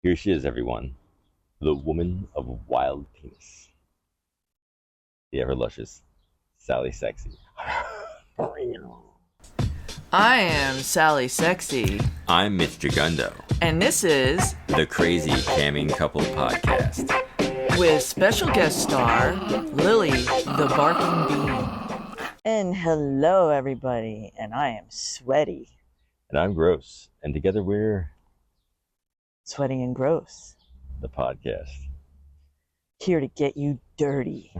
Here she is, everyone. The woman of wild penis. The ever luscious Sally Sexy. I am Sally Sexy. I'm Mitch Gigundo. And this is the Crazy Camming Couple Podcast. With special guest star, Lily the Barking Bean. And hello, everybody. And I am Sweaty. And I'm Gross. And together we're... Sweaty and Gross. The podcast. Here to get you dirty.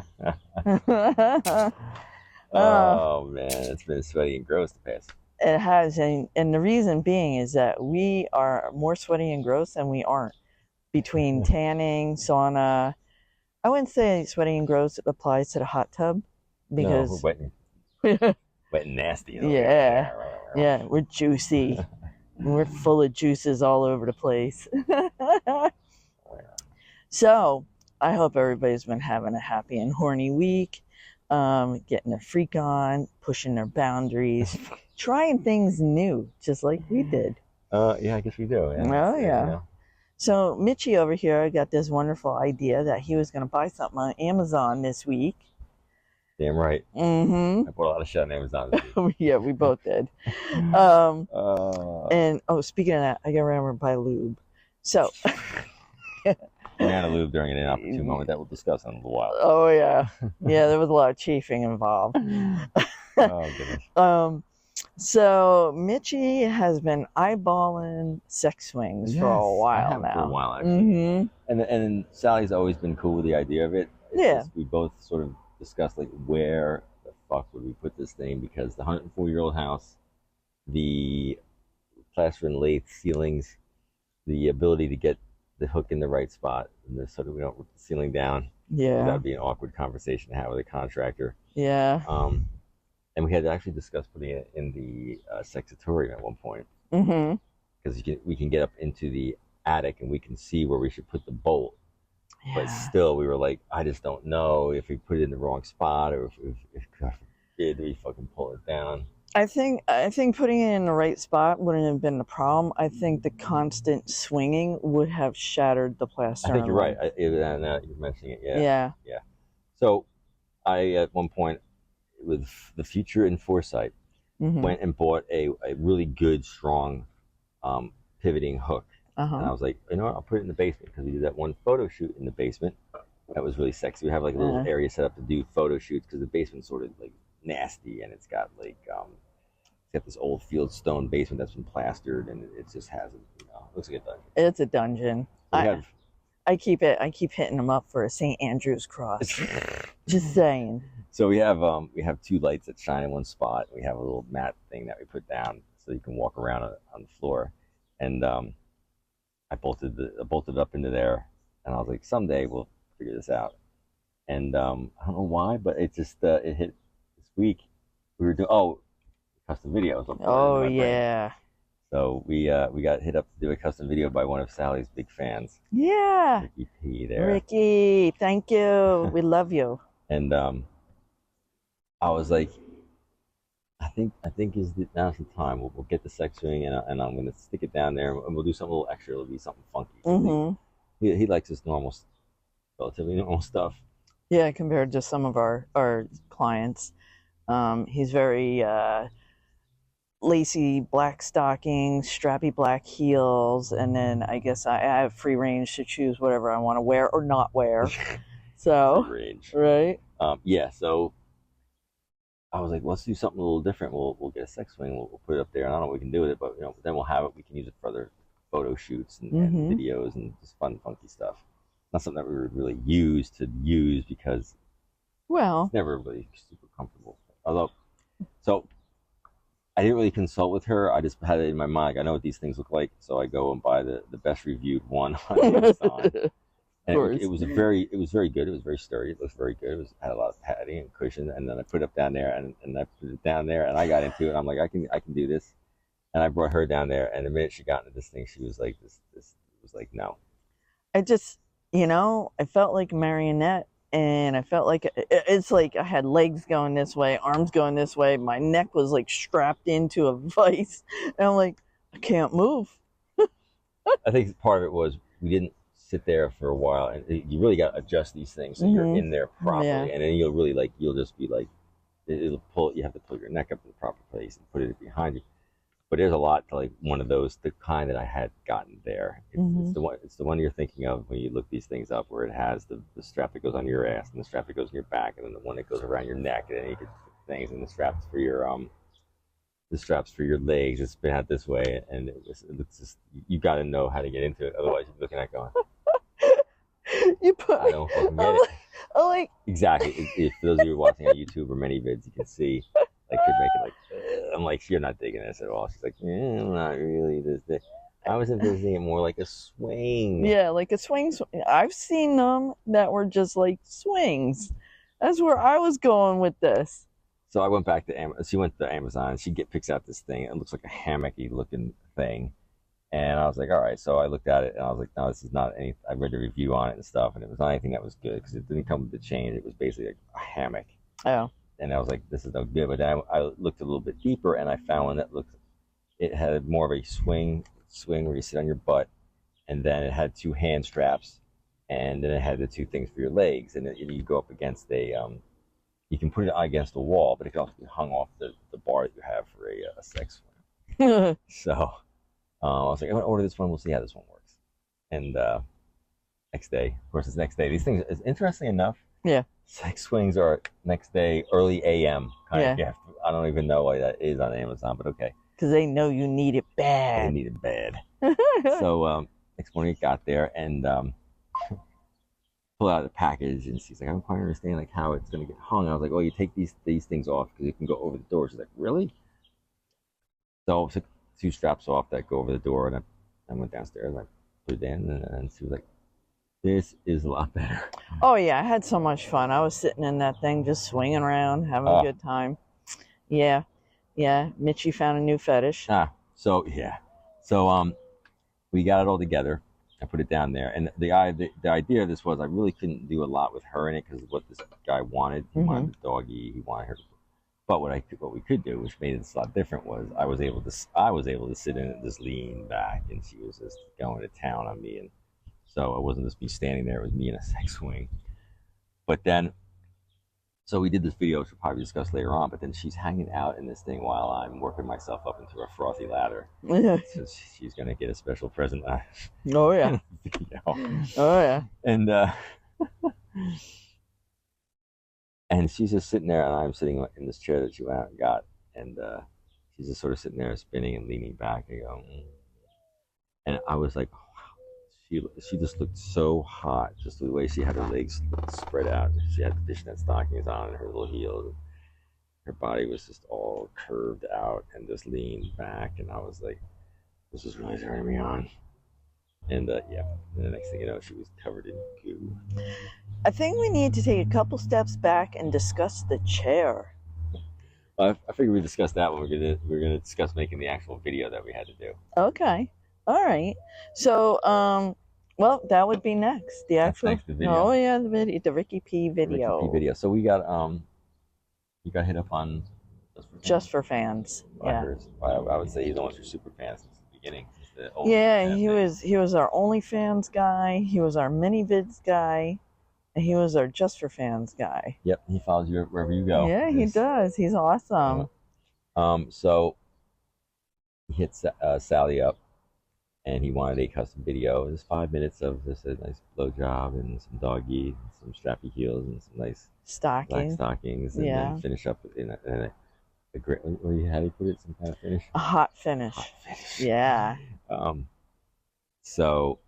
Oh, man. It's been sweaty and gross the past. It has. And the reason being is that we are more sweaty and gross than we aren't. Between tanning, sauna. I wouldn't say sweaty and gross applies to the hot tub. Because no, we're wet and nasty. Yeah. Yeah, we're juicy. We're full of juices all over the place. So, I hope everybody's been having a happy and horny week, getting their freak on, pushing their boundaries, trying things new, just like we did. Yeah, I guess we do. Yeah. Oh, yeah. So, Mitchie over here got this wonderful idea that he was going to buy something on Amazon this week. Damn right. Mm-hmm. I bought a lot of shit on Amazon this week. Yeah, we both did. And, speaking of that, I got to remember to buy lube. So... We ran a lube during an inopportune moment that we'll discuss in a little while. Oh, yeah. Yeah, there was a lot of chafing involved. Oh, goodness. So, Mitchie has been eyeballing sex swings for a while now. For a while, actually. Mm-hmm. And Sally's always been cool with the idea of it. It's just, we both sort of discussed, like, where the fuck would we put this thing? Because the 104-year-old house, the plaster and lathe ceilings, the ability to get the hook in the right spot, and so that we don't rip the ceiling down. Yeah, that would be an awkward conversation to have with a contractor. Yeah. And we had to actually discuss putting it in the sexatorium at one point. Mm-hmm. Because we can get up into the attic and we can see where we should put the bolt. Yeah. But still, we were like, I just don't know if we put it in the wrong spot or if God forbid we fucking pull it down. I think putting it in the right spot wouldn't have been the problem. I think the constant swinging would have shattered the plaster. I think you're right. Now you're mentioning it. Yeah. So I, at one point, with the future in foresight, went and bought a really good, strong pivoting hook. And I was like, you know what? I'll put it in the basement, because we did that one photo shoot in the basement. That was really sexy. We have like a little area set up to do photo shoots, because the basement's sort of like nasty, and it's got like it's got this old field stone basement that's been plastered, and it just hasn't, it looks like a dungeon. It's a dungeon. I keep hitting them up for a St. Andrew's cross. Just saying. So we have two lights that shine in one spot. We have a little mat thing that we put down so you can walk around on the floor, and I bolted it up into there, and I was like, someday we'll figure this out. And I don't know why, but it just it hit this week. We were doing custom videos. Oh yeah. So we got hit up to do a custom video by one of Sally's big fans. Yeah. Ricky P there. Ricky, thank you. We love you. And I was like, I think now's the time. We'll get the sex swing, and I'm gonna stick it down there, and we'll do something a little extra. It'll be something funky. He likes his relatively normal stuff. Yeah, compared to some of our clients. He's very lacy black stockings, strappy black heels, and then I guess I have free range to choose whatever I want to wear or not wear. So, free range. Right? Yeah, so I was like, well, let's do something a little different. We'll get a sex swing, we'll put it up there, and I don't know what we can do with it, but then we'll have it. We can use it for other photo shoots and videos and just fun, funky stuff. Not something that we would really use because it's never really super comfortable. Although, so I didn't really consult with her. I just had it in my mind. Like, I know what these things look like, so I go and buy the best reviewed one on Amazon. And it was very good. It was very sturdy. It looked very good. It had a lot of padding and cushion. And then I put it up down there, and I put it down there, and I got into it. I'm like, I can do this. And I brought her down there, and the minute she got into this thing, she was like, this was like, no. I just, I felt like a marionette, and I felt like it's like I had legs going this way, arms going this way. My neck was like strapped into a vice, and I'm like, I can't move. I think part of it was we didn't sit there for a while, and you really got to adjust these things so you're in there properly, and then you'll really like you'll just be like it'll pull. You have to pull your neck up in the proper place and put it behind you. But there's a lot to like one of those, the kind that I had gotten there. It's the one you're thinking of when you look these things up, where it has the strap that goes on your ass and the strap that goes on your back, and then the one that goes around your neck, and then you get things, and the straps for your legs. It's been out this way, and it's just you got to know how to get into it. Otherwise, you're looking at going. I don't fucking get it. Like exactly. If for those of you watching on YouTube or many vids, you can see like you're making like. I'm like, you're not digging this at all. She's like, I'm not really this. I was envisioning it more like a swing. Yeah, like a swing. I've seen them that were just like swings. That's where I was going with this. So I went back to Amazon. She went to Amazon. She picks out this thing. It looks like a hammocky looking thing. And I was like, all right. So I looked at it and I was like, no, this is not any. I read the review on it and stuff, and it was not anything that was good because it didn't come with the chain. It was basically like a hammock. Oh. And I was like, this is no good. But then I looked a little bit deeper, and I found one that it had more of a swing where you sit on your butt, and then it had 2 hand straps, and then it had the 2 things for your legs, and you go up against you can put it against a wall, but it can also be hung off the bar that you have for a sex swing. So I was like, I'm gonna order this one. We'll see how this one works. And next day, of course, it's next day. These things is interesting enough. Yeah. Sex swings are next day, early AM kind of gift. I don't even know why that is on Amazon, but okay. Because they know you need it bad. They need it bad. So next morning it got there and pull out the package, and she's like, I don't quite understand like how it's gonna get hung. I was like, oh, you take these things off because it can go over the door. She's like, really? So I took 2 straps off that go over the door, and I went downstairs and I put it in, and she was like, this is a lot better. Oh, yeah. I had so much fun. I was sitting in that thing just swinging around, having a good time. Yeah. Yeah. Mitchy found a new fetish. So, yeah. So, we got it all together. I put it down there. And the idea of this was I really couldn't do a lot with her in it because of what this guy wanted. He wanted the doggy. He wanted her to. But what we could do, which made it a lot different, was I was able to sit in it, just lean back, and she was just going to town on me. And so it wasn't just me standing there, it was me in a sex swing. But then, so we did this video, which we'll probably discuss later on, but then she's hanging out in this thing while I'm working myself up into a frothy ladder. So she's going to get a special present. Oh, yeah. Oh, yeah. And she's just sitting there, and I'm sitting in this chair that she went out and got, and she's just sort of sitting there spinning and leaning back and going, and I was like, she just looked so hot, just the way she had her legs spread out. She had the fishnet stockings on and her little heels. Her body was just all curved out and just leaned back. And I was like, this is really turning me on. And yeah, and the next thing you know, she was covered in goo. I think we need to take a couple steps back and discuss the chair. I figured we discussed that when we're gonna discuss making the actual video that we had to do. Okay. All right. So, well, that would be next. The actual. Next, the video. Oh yeah, the video, the Ricky P video. Ricky P video. So we got you got hit up on Just for Fans. Yeah. I would say he's almost your super fan since the beginning. Yeah, he was our OnlyFans guy. He was our mini vids guy. And he was our Just for Fans guy. Yep, he follows you wherever you go. Yeah, he does. He's awesome. So he hits Sally up, and he wanted a custom video. It was 5 minutes of just a nice blowjob and some doggy, some strappy heels, and some nice black stockings, and then finish up in a great. How do you put it? Some kind of finish. A hot finish. Hot finish. Yeah. So.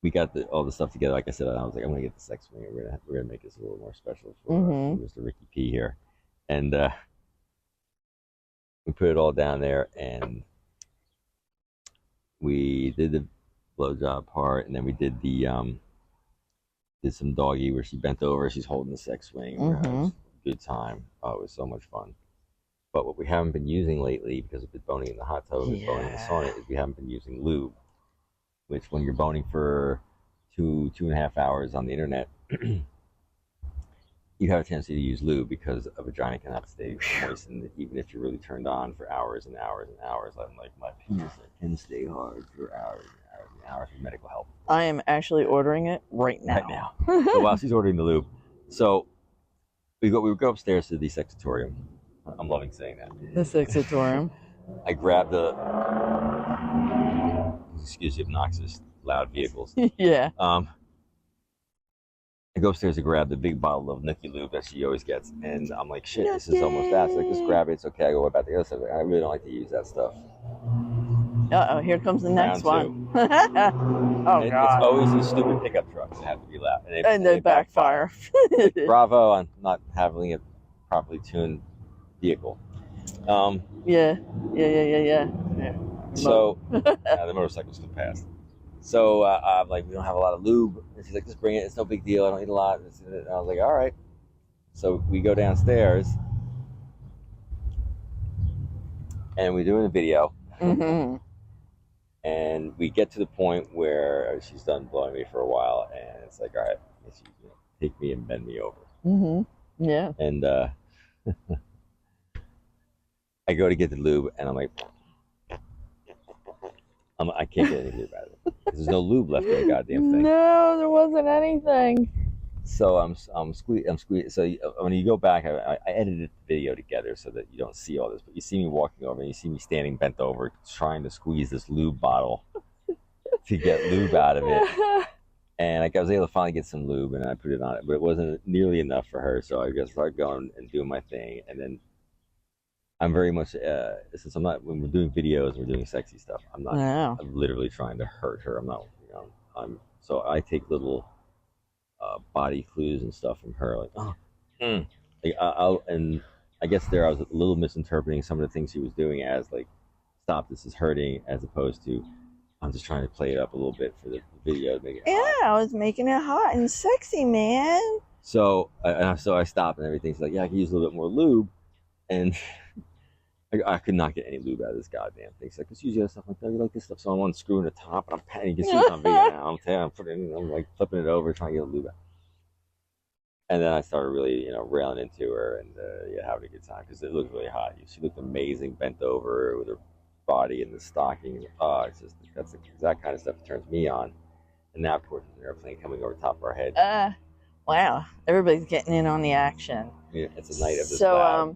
We got all the stuff together. Like I said, I was like, I'm gonna get the sex swing. We're gonna make this a little more special for Mr. Ricky P here, and we put it all down there, and we did the blowjob part, and then we did the did some doggy where she bent over, she's holding the sex swing. It was a good time. Oh, it was so much fun. But what we haven't been using lately, because we've been boning in the hot tub and boning in the sauna, is we haven't been using lube. Which, when you're boning for 2.5 hours on the internet, you have a tendency to use lube because a vagina cannot stay moistened even if you're really turned on for hours and hours and hours. I'm like, my penis can stay hard for hours and hours and hours with medical help. I am actually ordering it right now. Right now. So while she's ordering the lube, so we go upstairs to the sexatorium. I'm loving saying that. The sexatorium. I grab the, excuse the obnoxious loud vehicles. Yeah. I go upstairs to grab the big bottle of Nookie Lube that she always gets, and I'm like, shit, this is almost that. So like, just grab it, it's okay. I go about the other side. I really don't like to use that stuff. Uh-oh, here comes the next one. Oh, God. It's always these stupid pickup trucks that have to be loud. And they backfire. Like, bravo on not having a properly tuned vehicle. Yeah. So, the motorcycle's still passed. So I'm like, we don't have a lot of lube. And she's like, just bring it. It's no big deal. I don't need a lot. And I was like, all right. So we go downstairs. And we're doing a video. Mm-hmm. And we get to the point where she's done blowing me for a while. And it's like, all right, take me and bend me over. Mm-hmm. Yeah. And I go to get the lube. And I'm like, I can't get any lube out of it. There's no lube left in the goddamn thing. No, there wasn't anything. So I'm squeezing. So when you go back, I edited the video together so that you don't see all this. But you see me walking over, and you see me standing bent over, trying to squeeze this lube bottle to get lube out of it. And like I was able to finally get some lube, and I put it on it, but it wasn't nearly enough for her. So I just started going and doing my thing, and then. I'm very much since I'm not when we're doing videos, we're doing sexy stuff. I'm not. Wow. I'm literally trying to hurt her. I'm not. So I take little body clues and stuff from her, like and I guess I was a little misinterpreting some of the things she was doing as like, stop, this is hurting, as opposed to I'm just trying to play it up a little bit for the video to make it hot. I was making it hot and sexy, man. So I stopped and everything. She's like, yeah, I can use a little bit more lube, and. I could not get any lube out of this goddamn thing. She's like, let's use the other stuff. I'm like, you like this stuff? So I'm unscrewing the top, and I'm patting. You can see it on video now. I'm like flipping it over, trying to get lube out. And then I started really, railing into her and having a good time because it looked really hot. She looked amazing, bent over with her body in the stocking. It's just that's the exact kind of stuff that turns me on. And now, of course, there's an airplane coming over top of our head. Wow, everybody's getting in on the action. Yeah, it's a night of this loud,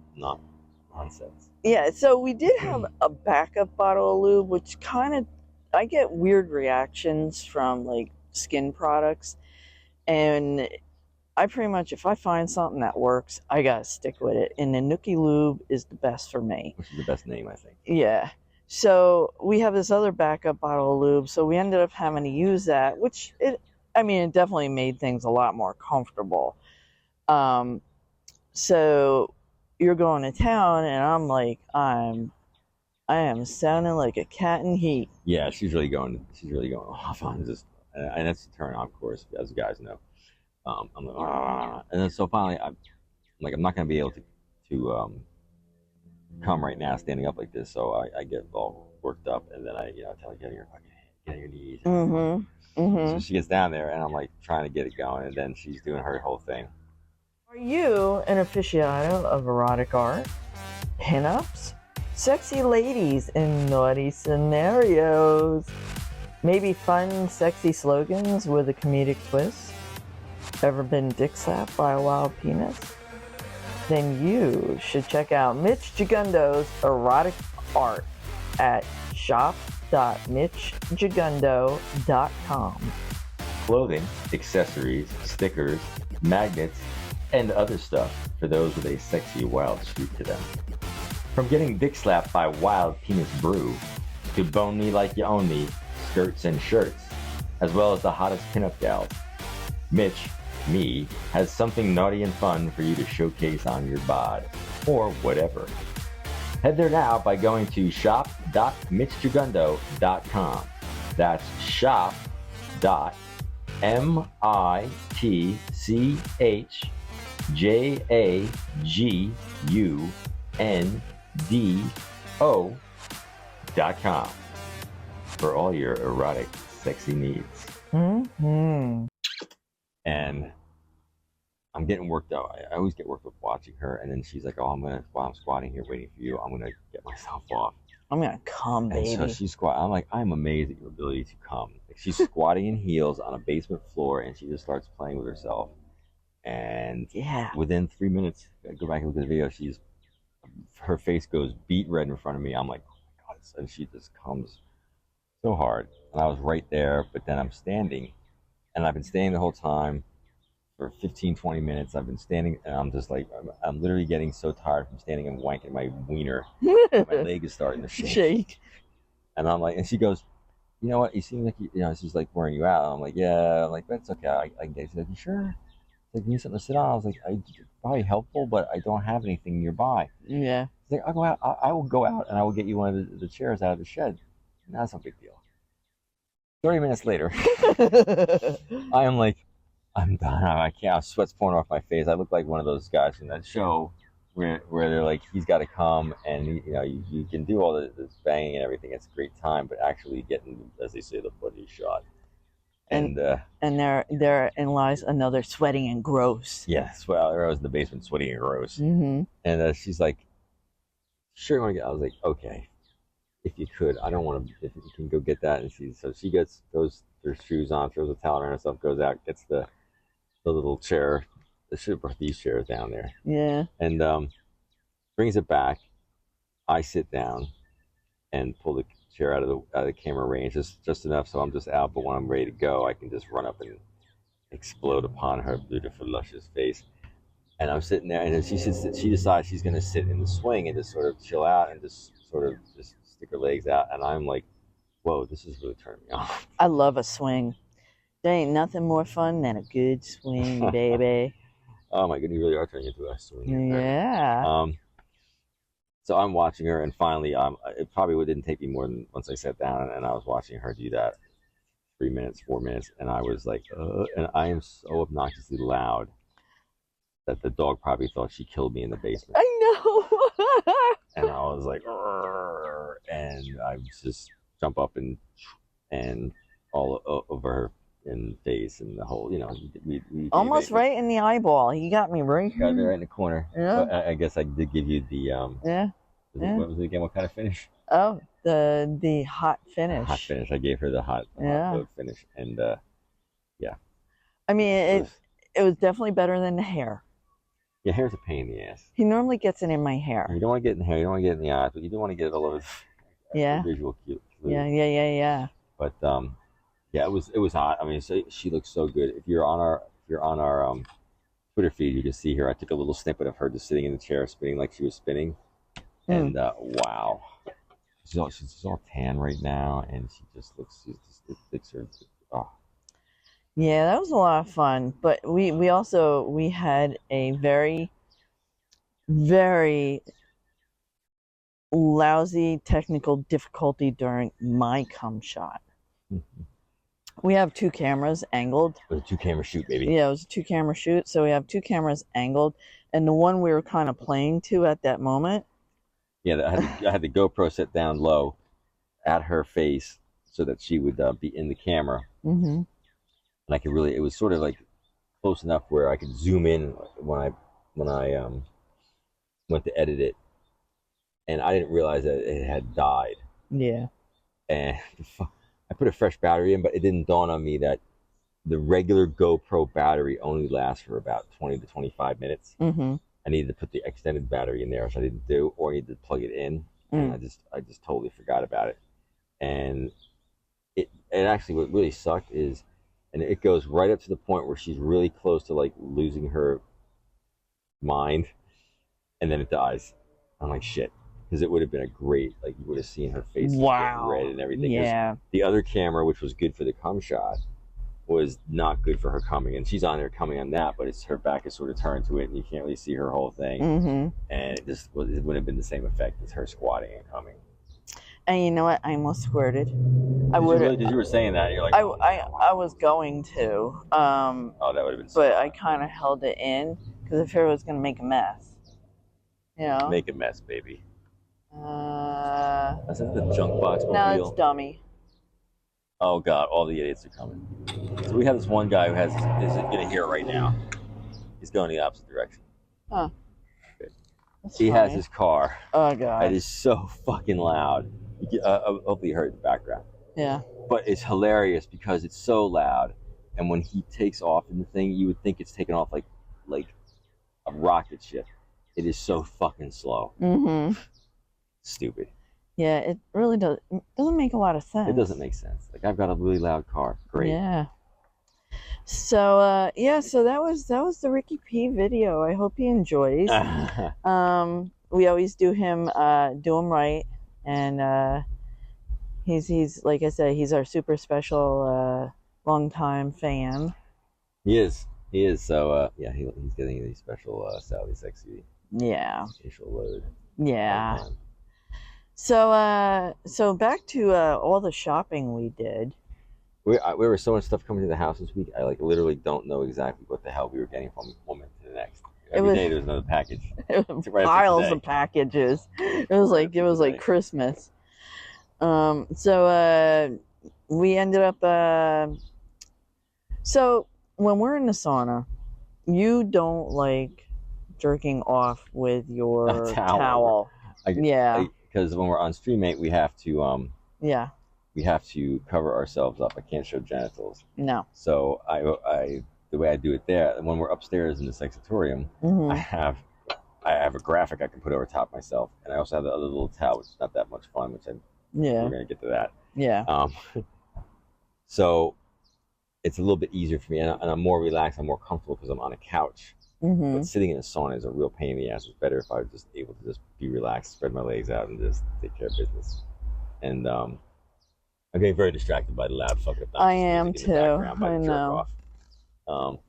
nonsense. Yeah, so we did have a backup bottle of lube, which I get weird reactions from like skin products. And I pretty much, if I find something that works, I gotta stick with it. And the Nookie Lube is the best for me. Which is the best name, I think. Yeah. So we have this other backup bottle of lube. So we ended up having to use that, which it definitely made things a lot more comfortable. So you're going to town, and I'm like, I am sounding like a cat in heat. Yeah, she's really going off on this, and that's a turn on, of course, as you guys know. I'm like, and then so finally, I'm not going to be able to come right now standing up like this, so I get all worked up, and then I tell her, get on your knees. Mm-hmm. Mm-hmm. So she gets down there, and I'm like trying to get it going, and then she's doing her whole thing. Are you an aficionado of erotic art, pinups, sexy ladies in naughty scenarios, maybe fun, sexy slogans with a comedic twist? Ever been dick slapped by a wild penis? Then you should check out Mitch Gigundo's erotic art at shop.mitchgigundo.com. Clothing, accessories, stickers, magnets, and other stuff for those with a sexy wild streak to them. From getting dick slapped by wild penis brew to bone me like you own me skirts and shirts, as well as the hottest pinup gals, Mitch, me, has something naughty and fun for you to showcase on your bod, or whatever. Head there now by going to shop.mitchgigundo.com. That's shop.mitchjigundo.com for all your erotic, sexy needs. Mm-hmm. And I'm getting worked up. I always get worked up watching her, and then she's like, "Oh, while I'm squatting here waiting for you, I'm gonna get myself off. I'm gonna come, baby." And so she's squat. I'm like, I'm amazed at your ability to come. Like, she's squatting in heels on a basement floor, and she just starts playing with herself. And within 3 minutes, I go back and look at the video. Her face goes beet red in front of me. I'm like, oh my God, and she just comes so hard. And I was right there, but then I'm standing, and I've been standing the whole time. For 15-20 minutes I've been standing, and I'm just like, I'm literally getting so tired from standing and wanking my wiener. My leg is starting to shake. And I'm like, and she goes, "You know what, you seem like she's like wearing you out." I'm like, "Yeah." I'm like, "That's okay, I can get." She's like, "You sure?" Like, "You need something to sit on?" I was like, "Probably helpful, but I don't have anything nearby." Yeah. She's like, "I'll go out. I will go out and I will get you one of the chairs out of the shed." And that's no big deal. 30 minutes later, I am like, I'm done. I can't. Sweat's pouring off my face. I look like one of those guys from that show where they're like, he's got to come, and you can do all this banging and everything. It's a great time, but actually getting, as they say, the body shot. And therein lies another sweating and gross. Yeah, I was in the basement sweating and gross. Mm-hmm. And she's like, "Sure, you want to get?" I was like, "Okay, if you could. I don't want to. If you can go get that." And she throws her shoes on, throws a towel on herself, goes out, gets the little chair. They should have brought these chairs down there. Yeah. And brings it back. I sit down and pull the chair out of the camera range, just enough so I'm just out. But when I'm ready to go, I can just run up and explode upon her beautiful, luscious face. And I'm sitting there, and then she decides she's going to sit in the swing and just sort of chill out and just sort of just stick her legs out. And I'm like, whoa, this is really turning me on. I love a swing. There ain't nothing more fun than a good swing, baby. Oh my goodness, you really are turning into a swing. Yeah. So I'm watching her, and finally, it probably didn't take me more than once I sat down, and I was watching her do that 3 minutes, 4 minutes, and I was like, and I am so obnoxiously loud that the dog probably thought she killed me in the basement. I know. And I was like, and I just jump up and all over her in the face and the whole, we almost right in the eyeball. He got me right here. Got me right in the corner. Yeah. But I guess I did give you the what was it again? What kind of finish? Oh, the hot finish. Hot finish. I gave her the hot finish, and yeah. I mean, it was definitely better than the hair. Yeah, hair's a pain in the ass. He normally gets it in my hair. You don't want to get in the hair. You don't want to get it in the eyes, but you do want to get it all over the visual cue. Yeah. But yeah, it was hot. I mean, she looks so good. If you're on our Twitter feed, you can see her. I took a little snippet of her just sitting in the chair, spinning like she was spinning, and wow, she's all tan right now, and she just looks. It fits her. Oh. Yeah, that was a lot of fun. But we had a very, very lousy technical difficulty during my cum shot. Mm-hmm. We have 2 cameras angled. It was a 2-camera shoot, baby. Yeah, it was a 2-camera shoot. So we have 2 cameras angled, and the one we were kind of playing to at that moment. Yeah, I had the GoPro set down low at her face so that she would be in the camera. Mm-hmm. And I could it was sort of like close enough where I could zoom in when I went to edit it, and I didn't realize that it had died. Yeah. And I put a fresh battery in, but it didn't dawn on me that the regular GoPro battery only lasts for about 20 to 25 minutes. Mm-hmm. I needed to put the extended battery in there, which I didn't do, or I needed to plug it in. And I just totally forgot about it. And it actually, what really sucked is, and it goes right up to the point where she's really close to like losing her mind, and then it dies. I'm like, shit, because it would have been a great, like, you would have seen her face red and everything. Yeah. The other camera, which was good for the cum shot, was not good for her coming, and she's on there coming on that, but her back is sort of turned to it, and you can't really see her whole thing. Mm-hmm. And it wouldn't have been the same effect as her squatting and coming. And you know what? I almost squirted. You were saying that. You're like, I was going to. Oh, that would have been. But I kind of held it in because I feared it was going to make a mess. You know. Make a mess, baby. Is that the junk box mobile? No, it's dummy. Oh God, all the idiots are coming. So we have this one guy who is going to hear it right now. It's going the opposite direction. Huh. He has his car. Oh, God. It is so fucking loud. Hopefully you heard the background. Yeah. But it's hilarious because it's so loud. And when he takes off in the thing, you would think it's taking off like a rocket ship. It is so fucking slow. Mm-hmm. Stupid. Yeah, it really doesn't make a lot of sense. It doesn't make sense. Like, I've got a really loud car. Great. Yeah. So so that was the Ricky P video. I hope he enjoys. We always do him right, and he's like I said, he's our super special longtime fan. He is. So yeah, he's getting the special Sally Sexy. Yeah. Facial load. Yeah. So back to all the shopping we did. We were so much stuff coming to the house this week. I literally don't know exactly what the hell we were getting from one minute to the next. Every day there was another package. Piles of packages. It was like Christmas. So we ended up. So when we're in the sauna, you don't like jerking off with your towel. Because when we're on Stream 8, we have to yeah. We have to cover ourselves up. I can't show genitals. No. So the way I do it there, when we're upstairs in the sexatorium, mm-hmm. I have a graphic I can put over top myself, and I also have the other little towel, which is not that much fun, which we're gonna get to that. Yeah. So it's a little bit easier for me, and I'm more relaxed. I'm more comfortable because I'm on a couch. Mm-hmm. But sitting in a sauna is a real pain in the ass. It's better if I was just able to just be relaxed, spread my legs out, and just take care of business. And I'm getting very distracted by the loud fucking obnoxious I am music in the background by too. I the know. jerk-off.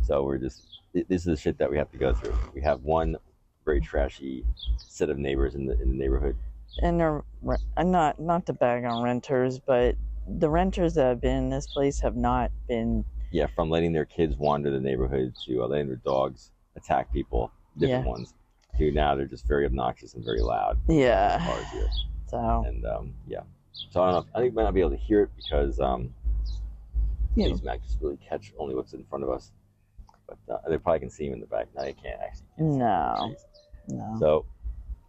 So we're just, this is the shit that we have to go through. We have one very trashy set of neighbors in the neighborhood. And they're not to bag on renters, but the renters that have been in this place have not been. Yeah, from letting their kids wander the neighborhood to letting their dogs attack people, different ones, to now they're just very obnoxious and very loud. Yeah. Cars here. So. And yeah. So I don't know. I think we might not be able to hear it because these Macs really catch only what's in front of us. But they probably can see him in the back. No, they can't actually. No. So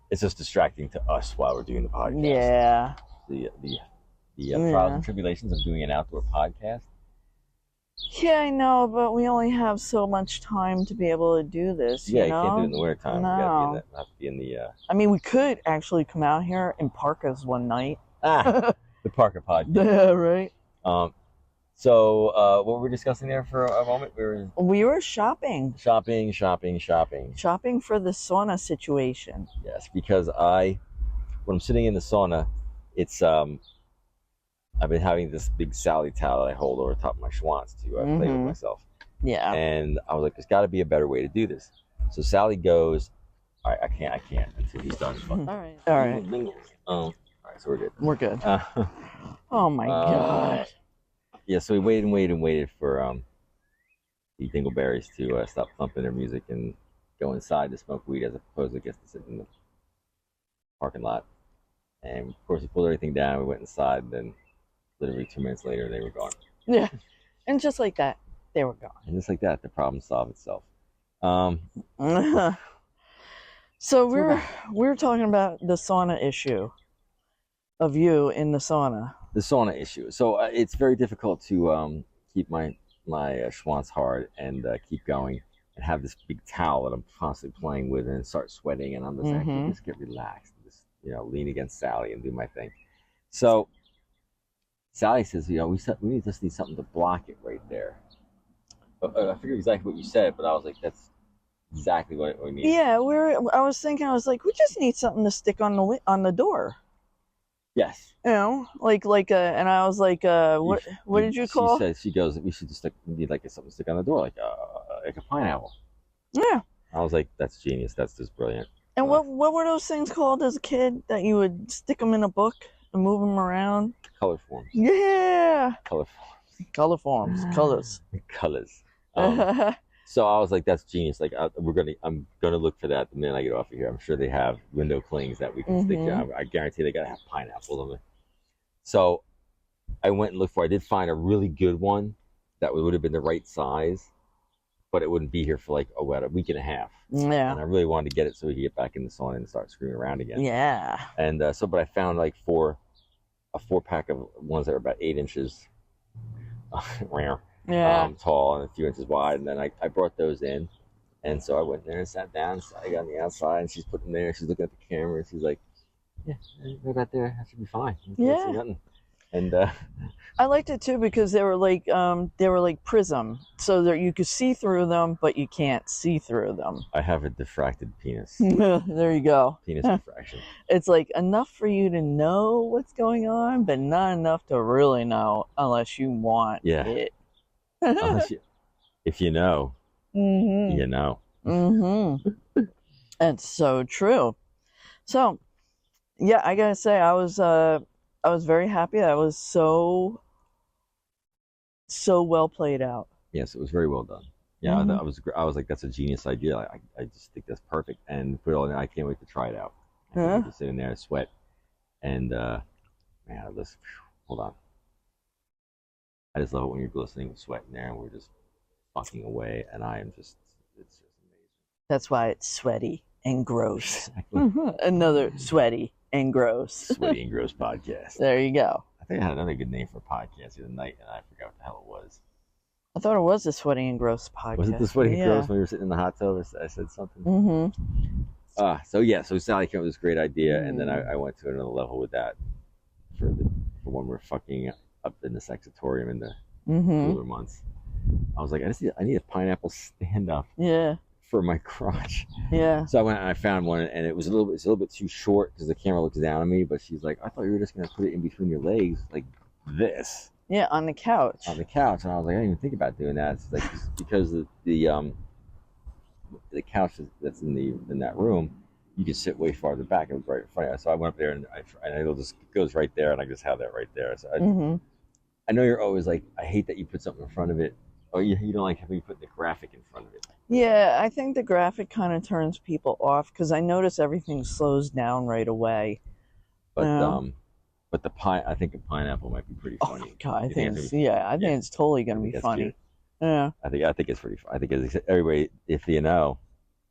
it's just distracting to us while we're doing the podcast. Yeah. The trials and tribulations of doing an outdoor podcast. Yeah, I know, but we only have so much time to be able to do this. Yeah, you know? can't do it in the winter time. No. We have to be in the. I mean, we could actually come out here in parkas one night. The Parker podcast. Yeah, right. So what were we discussing there for a moment? We were shopping. Shopping for the sauna situation. Yes, because when I'm sitting in the sauna, it's I've been having this big Sally towel that I hold over top of my schwanz to play with myself. Yeah. And I was like, there's got to be a better way to do this. So Sally goes, all right, I can't until he's done. All right. All right, so we're good. We're good. Oh my God. Yeah, so we waited for the dingleberries to stop thumping their music and go inside to smoke weed, as opposed to just to sit in the parking lot. And of course, we pulled everything down. We went inside, and then literally 2 minutes later, they were gone. Yeah, and just like that, they were gone. And just like that, the problem solved itself. So we're talking about the sauna issue of you in the sauna. The sauna issue. So it's very difficult to keep my schwanz hard and keep going and have this big towel that I'm constantly playing with and start sweating, and I'm just like, just get relaxed, just lean against Sally and do my thing. So Sally says, we just need something to block it right there. I figured exactly what you said, but I was like, that's exactly what we need. Yeah, I was like, we just need something to stick on the door. Yes. And I was like, what did you call? She goes, we should just need something to stick on the door, like a pineapple. Yeah. I was like, that's genius. That's just brilliant. And what were those things called as a kid that you would stick them in a book and move them around? Color forms. Yeah. Color forms. Color forms. Colors. Colors. So I was like, that's genius. Like I'm gonna look for that the minute I get off of here. I'm sure they have window clings that we can stick down. I guarantee they gotta have pineapple in them. So I went and looked for it. I did find a really good one that would have been the right size, but it wouldn't be here for like about a week and a half. Yeah. And I really wanted to get it so we could get back in the sauna and start screwing around again. Yeah. And but I found like a 4-pack of ones that were about 8 inches tall and a few inches wide. And then I brought those in. And so I went there and sat down. So I got on the outside, and she's putting there. She's looking at the camera. And she's like, "Yeah, right about there. That should be fine. Yeah. See nothing." And I liked it too because they were like prism, so that you could see through them, but you can't see through them. I have a diffracted penis. There you go. Penis diffraction. It's like enough for you to know what's going on, but not enough to really know unless you want it. If you know. Mm-hmm. You know. Mm-hmm. That's so true. So, yeah, I gotta say, I was very happy. That was so well played out. Yes, it was very well done. Yeah, I was like, that's a genius idea. I just think that's perfect. And put it all in there. I can't wait to try it out. I can't wait to sit in there and sweat. And man, hold on. I just love it when you're glistening with sweat in there, and we're just fucking away, and it's just amazing. That's why it's sweaty and gross. Exactly. Another sweaty and gross. Sweaty and Gross podcast. There you go. I think I had another good name for a podcast the other night, and I forgot what the hell it was. I thought it was the Sweaty and Gross podcast. Was it the Sweaty and Gross when we were sitting in the hot tub? I said something. Mm-hmm. So Sally came up with this great idea, and then I went to another level with that for when we're fucking up in the sexatorium in the cooler months. I was like, I need a pineapple stand-up for my crotch. Yeah. So I went and I found one, and it's a little bit too short because the camera looks down on me. But she's like, I thought you were just gonna put it in between your legs like this. Yeah, on the couch. On the couch, and I was like, I didn't even think about doing that. It's like because the couch that's in that room, you can sit way farther back and right in front of you. So I went up there and it just goes right there, and I just have that right there. So I know you're always like, I hate that you put something in front of it. Oh, you don't like having you put the graphic in front of it. Yeah, I think the graphic kind of turns people off because I notice everything slows down right away. But I think a pineapple might be pretty funny. Oh God, I think it's totally gonna be funny. Cute. Yeah. I think it's pretty fun. I think everybody, if you know.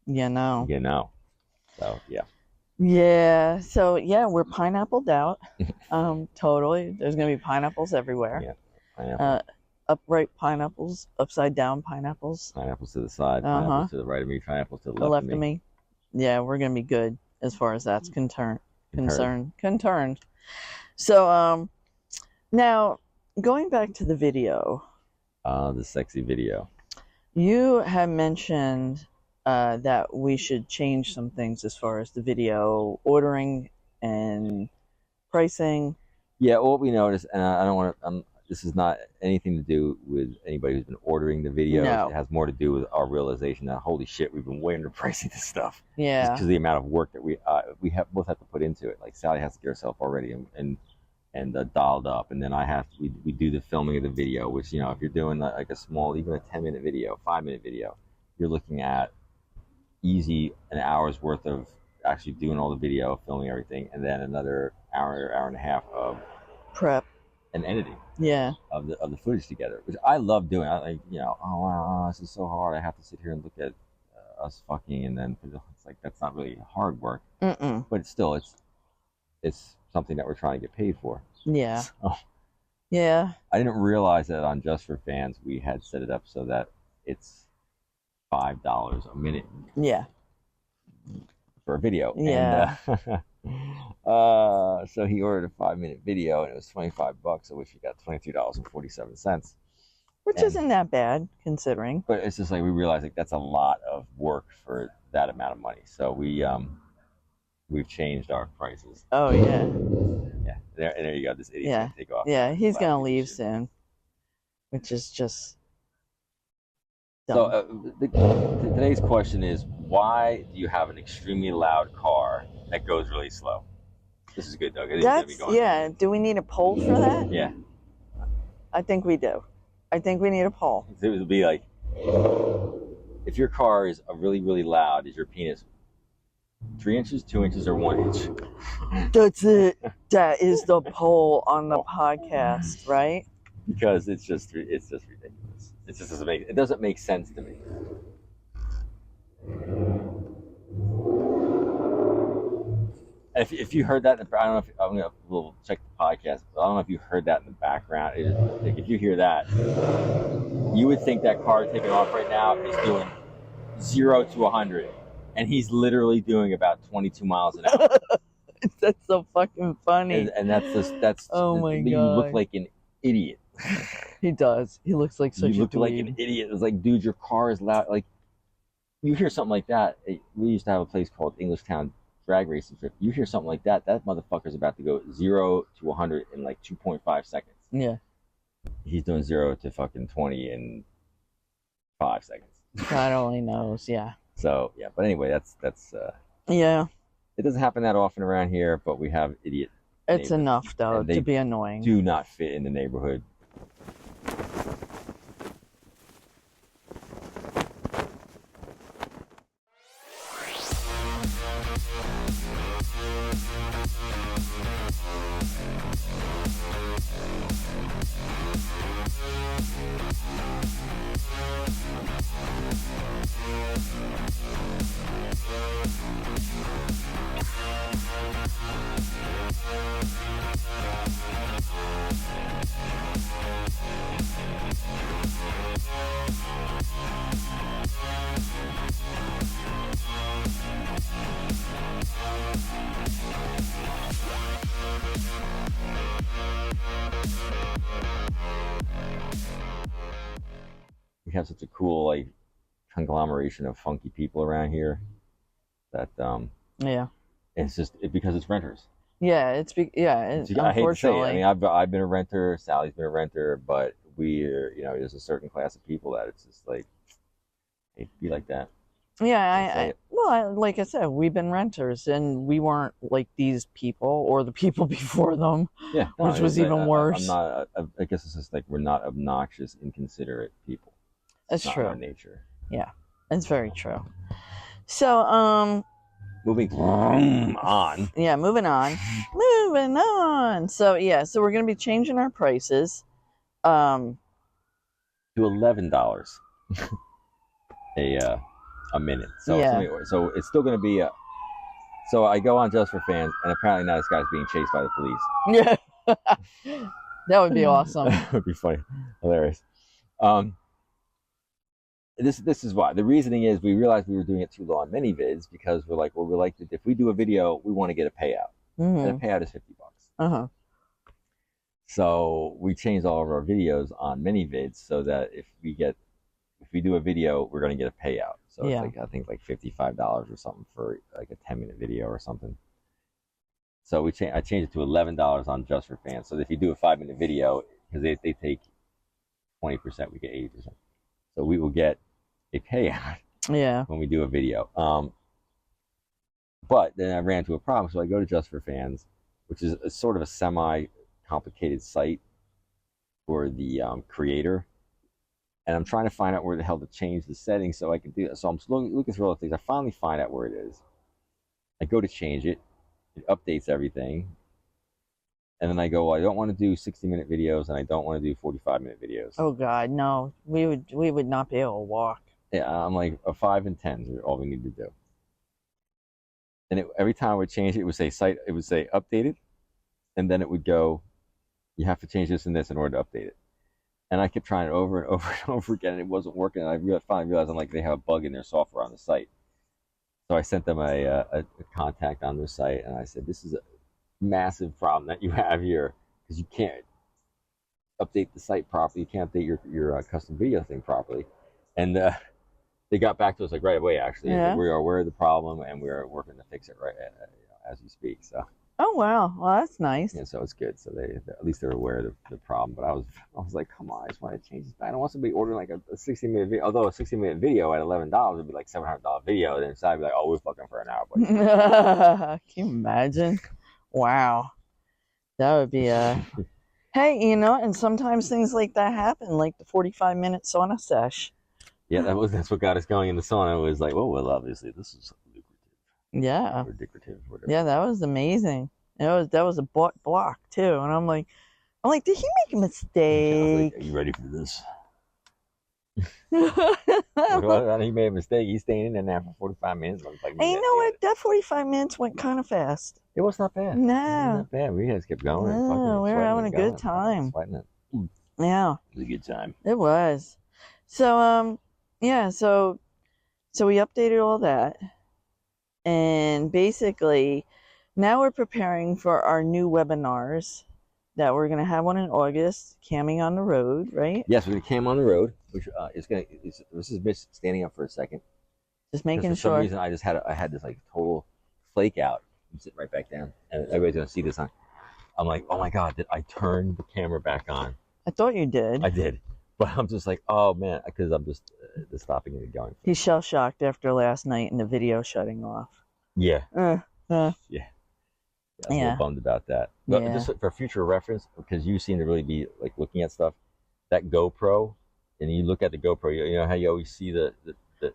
You know. You know. So yeah. Yeah. So yeah, we're pineappled out. Totally. There's gonna be pineapples everywhere. Yeah. Pineapple. Upright pineapples, upside down pineapples. Pineapples to the side, pineapples to the right of me, pineapples to the left of me. Yeah, we're gonna be good as far as that's concerned. So now going back to the video. The sexy video. You had mentioned that we should change some things as far as the video ordering and pricing. Yeah, what we noticed, and I don't want to. This is not anything to do with anybody who's been ordering the videos. No. It has more to do with our realization that holy shit, we've been way underpricing this stuff. Yeah, because of the amount of work that we both have to put into it. Like Sally has to get herself already and dialed up, and then we do the filming of the video. Which if you're doing like a small, even a 10-minute video, 5-minute video, you're looking at easy an hour's worth of actually doing all the video, filming everything, and then another hour and a half of prep and editing. Yeah. Of the footage together, which I love doing. I like, oh wow, this is so hard. I have to sit here and look at us fucking, and then it's like that's not really hard work. But it's still it's something that we're trying to get paid for. Yeah. So, yeah. I didn't realize that on Just for Fans we had set it up so that it's $5 a minute. Yeah. For a video. Yeah. And, so he ordered a 5-minute video, and it was $25, of which he got $23.47. Which isn't that bad, considering. But it's just like we realized like that's a lot of work for that amount of money. So we've changed our prices. Oh yeah. Yeah. There you go. This idiot's gonna take off. Yeah, he's gonna leave soon, which is just dumb. So today's question is, why do you have an extremely loud car that goes really slow? This is good, Doug. Do we need a poll for that? Yeah. I think we do. I think we need a poll. It would be like, if your car is really, really loud, is your penis 3 inches, 2 inches, or 1 inch? That's it. That is the poll on the podcast, right? Because it's just ridiculous. It just doesn't make sense to me. If you heard that, I don't know if I'm gonna check the podcast. But I don't know if you heard that in the background. If you hear that, you would think that car taking off right now is doing 0 to 100, and he's literally doing about 22 miles an hour. That's so fucking funny. And that's oh my god. You look like an idiot. He does. He looks like such a dweeb. You look like an idiot. It's like, dude, your car is loud. Like, you hear something like that. We used to have a place called Englishtown Drag Racing Trip. You hear something like that, that motherfucker's about to go 0 to 100 in like 2.5 seconds. Yeah. He's doing 0 to fucking 20 in 5 seconds. God only knows. Yeah. So yeah, but anyway, that's yeah. It doesn't happen that often around here, but we have idiot. It's enough though to be annoying. Do not fit in the neighborhood. We have such a cool like conglomeration of funky people around here that yeah, it's just because it's renters. Yeah, it's unfortunately. I hate to say it. I mean, I've been a renter. Sally's been a renter, but there's a certain class of people that it's just like, I hate to be like that. Yeah, like I said, we've been renters, and we weren't like these people or the people before them. Yeah, which was even worse. I guess it's just like we're not obnoxious, inconsiderate people. That's true. Our nature. Yeah, that's very true. So, moving on. Yeah, moving on. So yeah, so we're gonna be changing our prices. To $11 a minute. So yeah. So it's still gonna be so I go on Just for Fans, and apparently now this guy's being chased by the police. Yeah. That would be awesome. That would be funny. Hilarious. This is why. The reasoning is we realized we were doing it too low on mini vids because we're like, well, if we do a video, we want to get a payout. Mm-hmm. And a payout is $50. Uh-huh. So we changed all of our videos on mini vids so that if we do a video, we're going to get a payout. So it's like, I think like $55 or something for like a 10-minute video or something. So I changed it to $11 on Just for Fans. So if you do a 5-minute video, because they take 20%, we get 80%. So we will get a payout when we do a video. But then I ran into a problem. So I go to Just for Fans, which is sort of a semi-complicated site for the creator. And I'm trying to find out where the hell to change the settings so I can do that. So I'm looking through all the things. I finally find out where it is. I go to change it. It updates everything. And then I go, well, I don't want to do 60-minute videos, and I don't want to do 45-minute videos. Oh God, no! We would not be able to walk. Yeah, I'm like a 5 and 10s are all we need to do. And every time I would change it, it would say updated, and then it would go, you have to change this and this in order to update it. And I kept trying it over and over and over again, and it wasn't working. And I finally realized I'm like, they have a bug in their software on the site. So I sent them a contact on their site, and I said, this is a massive problem that you have here because you can't update the site properly. You can't update your custom video thing properly. And they got back to us like right away, actually. Yeah. We are aware of the problem, and we are working to fix it right as we speak. So. Oh wow, well that's nice. Yeah, so it's good. So they at least they're aware of the problem. But I was like, come on, I just want to change this back. I don't want somebody ordering like a 60-minute video. Although a 60-minute video at $11 would be like $700 video. Then inside I'd be like, oh, we're fucking for an hour. Can you imagine? Wow, that would be Hey, and sometimes things like that happen, like the 45-minute sauna sesh. Yeah, that's what got us going in the sauna. It was like, well, obviously this is lucrative. Yeah. Or decorative, whatever. Yeah, that was amazing. That was a block too, and I'm like, did he make a mistake? Like, are you ready for this? Well, he made a mistake. He's staying in there now for 45 minutes. Like, and you know what? That 45 minutes went kind of fast. It was not bad. No. It was not bad. We just kept going. No, we were having a good time. Sweating it. Yeah. It was a good time. It was. So, yeah, so we updated all that. And basically, now we're preparing for our new webinars that we're going to have one in August, camming on the road, right? Yes, we're going to cam on the road, which this is Mitch standing up for a second. Just making for sure. For some reason, I had this like total flake out. I'm sitting right back down, and everybody's going to see this. I'm like, oh my God, did I turn the camera back on? I thought you did. I did. But I'm just like, oh man, because I'm just stopping it and going. He's shell-shocked after last night and the video shutting off. Yeah. Yeah. I was a little bummed about that. But just for future reference, because you seem to really be like looking at stuff, that GoPro, and you look at the GoPro, you know how you always see the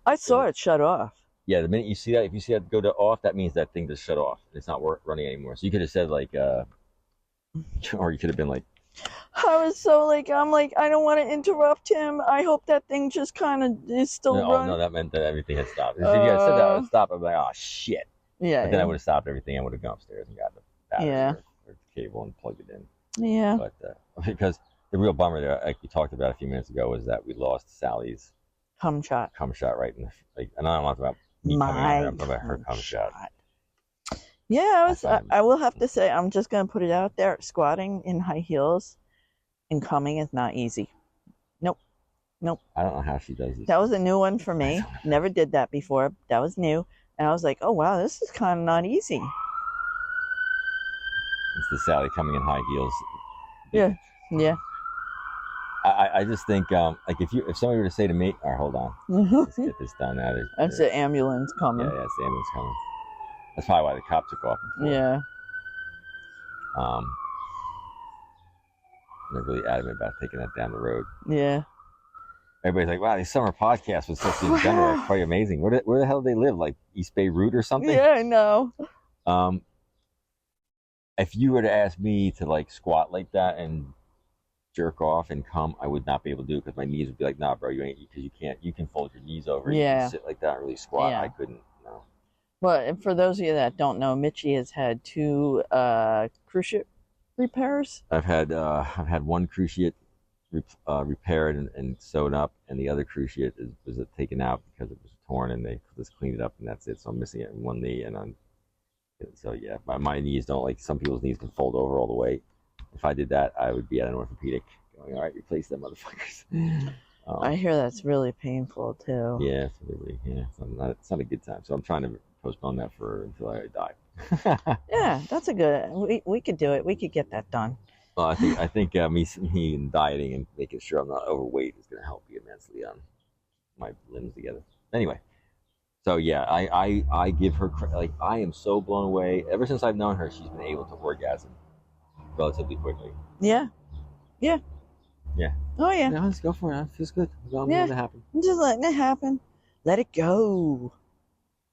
I saw it shut off. Yeah, the minute you see that, if you see that go to off, that means that thing just shut off. It's not running anymore. So you could have said like, or you could have been like, I was so like, I'm like, I don't want to interrupt him. I hope that thing just kind of is still running. Oh no, that meant that everything had stopped. If you had said that would stop, I'd be like, oh shit. Yeah. But then I would have stopped everything. I would have gone upstairs and got the battery or the cable and plugged it in. Yeah. But because the real bummer there, like we talked about a few minutes ago, was that we lost Sally's cum shot right in the like. And I don't want to talk about me coming out. I'm talking about her cum shot. Yeah, I will have to say, I'm just gonna put it out there. Squatting in high heels and coming is not easy. Nope. I don't know how she does this. That was a new one for me. Never did that before. That was new. And I was like, oh, wow, this is kind of not easy. It's the Sally coming in high heels. Yeah. I just think, like, if somebody were to say to me, all right, hold on, let's get this done. That's the ambulance coming. Yeah, it's the ambulance coming. That's probably why the cop took off before. Yeah. They're really adamant about taking that down the road. Yeah. Everybody's like, wow, these summer podcasts with such a general are quite amazing. Where the hell do they live? Like East Bay Route or something? Yeah, I know. If you were to ask me to like squat like that and jerk off and come, I would not be able to do it because my knees would be like, nah, bro, you ain't, because you can't. You can fold your knees over. Yeah. You can sit like that and really squat. Yeah. I couldn't. No. Well, and for those of you that don't know, Mitchie has had 2 cruise ship repairs. I've had one cruciate repaired and sewn up, and the other cruciate was taken out because it was torn, and they just cleaned it up, and that's it. So I'm missing it in one knee, so yeah, my knees don't, like some people's knees can fold over all the way. If I did that, I would be at an orthopedic going, all right, replace them motherfuckers. I hear that's really painful too. Yeah, it's really, it's not a good time. So I'm trying to postpone that until I die. Yeah, that's a good. We could do it. We could get that done. Well, I think me and dieting and making sure I'm not overweight is going to help me immensely on my limbs together. Anyway, so yeah, I give her, like, I am so blown away. Ever since I've known her, she's been able to orgasm relatively quickly. Yeah. Oh yeah. Yeah, let's go for it. It feels good. I'm Yeah. letting it happen. I'm just letting it happen. Let it go.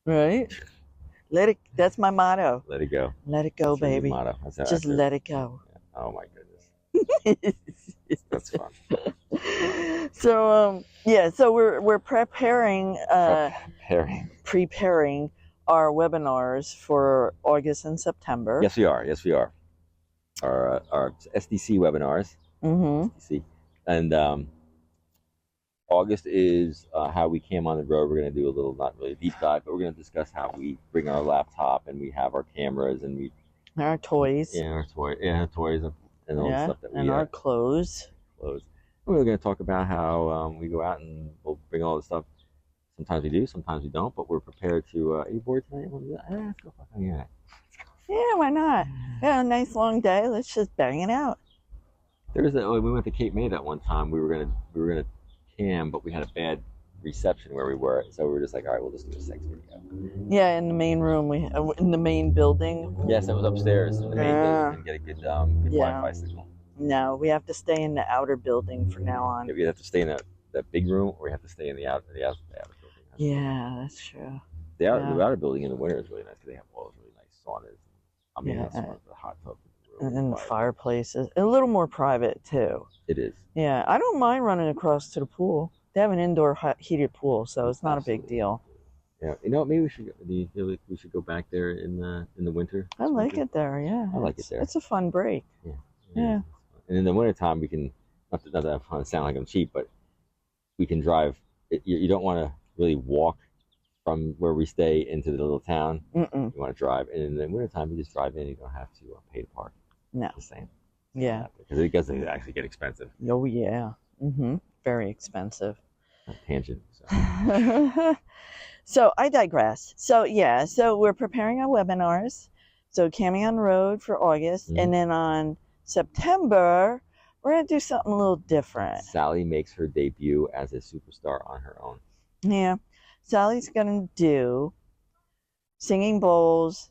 Right? That's my motto. Let it go. Let it go, That's baby. motto. Just let it go. Yeah. Oh my goodness. That's fun. So so we're preparing our webinars for August and September. Yes, we are. Our SDC webinars. Mm-hmm. SDC. And August is how we came on the road. We're going to do a little, not really deep dive, but we're going to discuss how we bring our laptop and we have our cameras and our toys. Yeah, our toys and all the stuff that we and our clothes. We're going to talk about how we go out and we'll bring all the stuff. Sometimes we do, sometimes we don't, but we're prepared to. Are you bored tonight? Let's go fuck on that. Yeah, why not? Yeah, a nice long day. Let's just bang it out. We went to Cape May that one time. We were gonna cam, but we had a bad reception where we were, so we were just like, all right, we'll just do a sex video. Yeah, in the main room, in the main building. Yes, it was upstairs in the main building and get a good Wi-Fi signal. No, we have to stay in the outer building from now on. Yeah, we have to stay in that big room, or we have to stay in the outer building. Yeah, that's true. The outer building in the winter is really nice because they have all those really nice saunas. I mean, that's one of the hot tub. And the fireplace is a little more private too. It is. Yeah, I don't mind running across to the pool. They have an indoor heated pool, so it's not a big deal. Yeah, you know what? Maybe we should. Do you feel like we should go back there in the winter? I like it there. Yeah, I like it there. It's a fun break. Yeah. And in the wintertime, we can not that I want to sound like I'm cheap, but we can drive. You don't want to really walk from where we stay into the little town. You want to drive, and in the wintertime, you just drive in. You don't have to pay to park. No. The same. Yeah. Because it doesn't actually get expensive. Oh yeah. Very expensive. Tangent. So. So I digress. So yeah. So we're preparing our webinars. So Cammie on Road for August, and then on September we're gonna do something a little different. Sally makes her debut as a superstar on her own. Yeah. Sally's gonna do singing bowls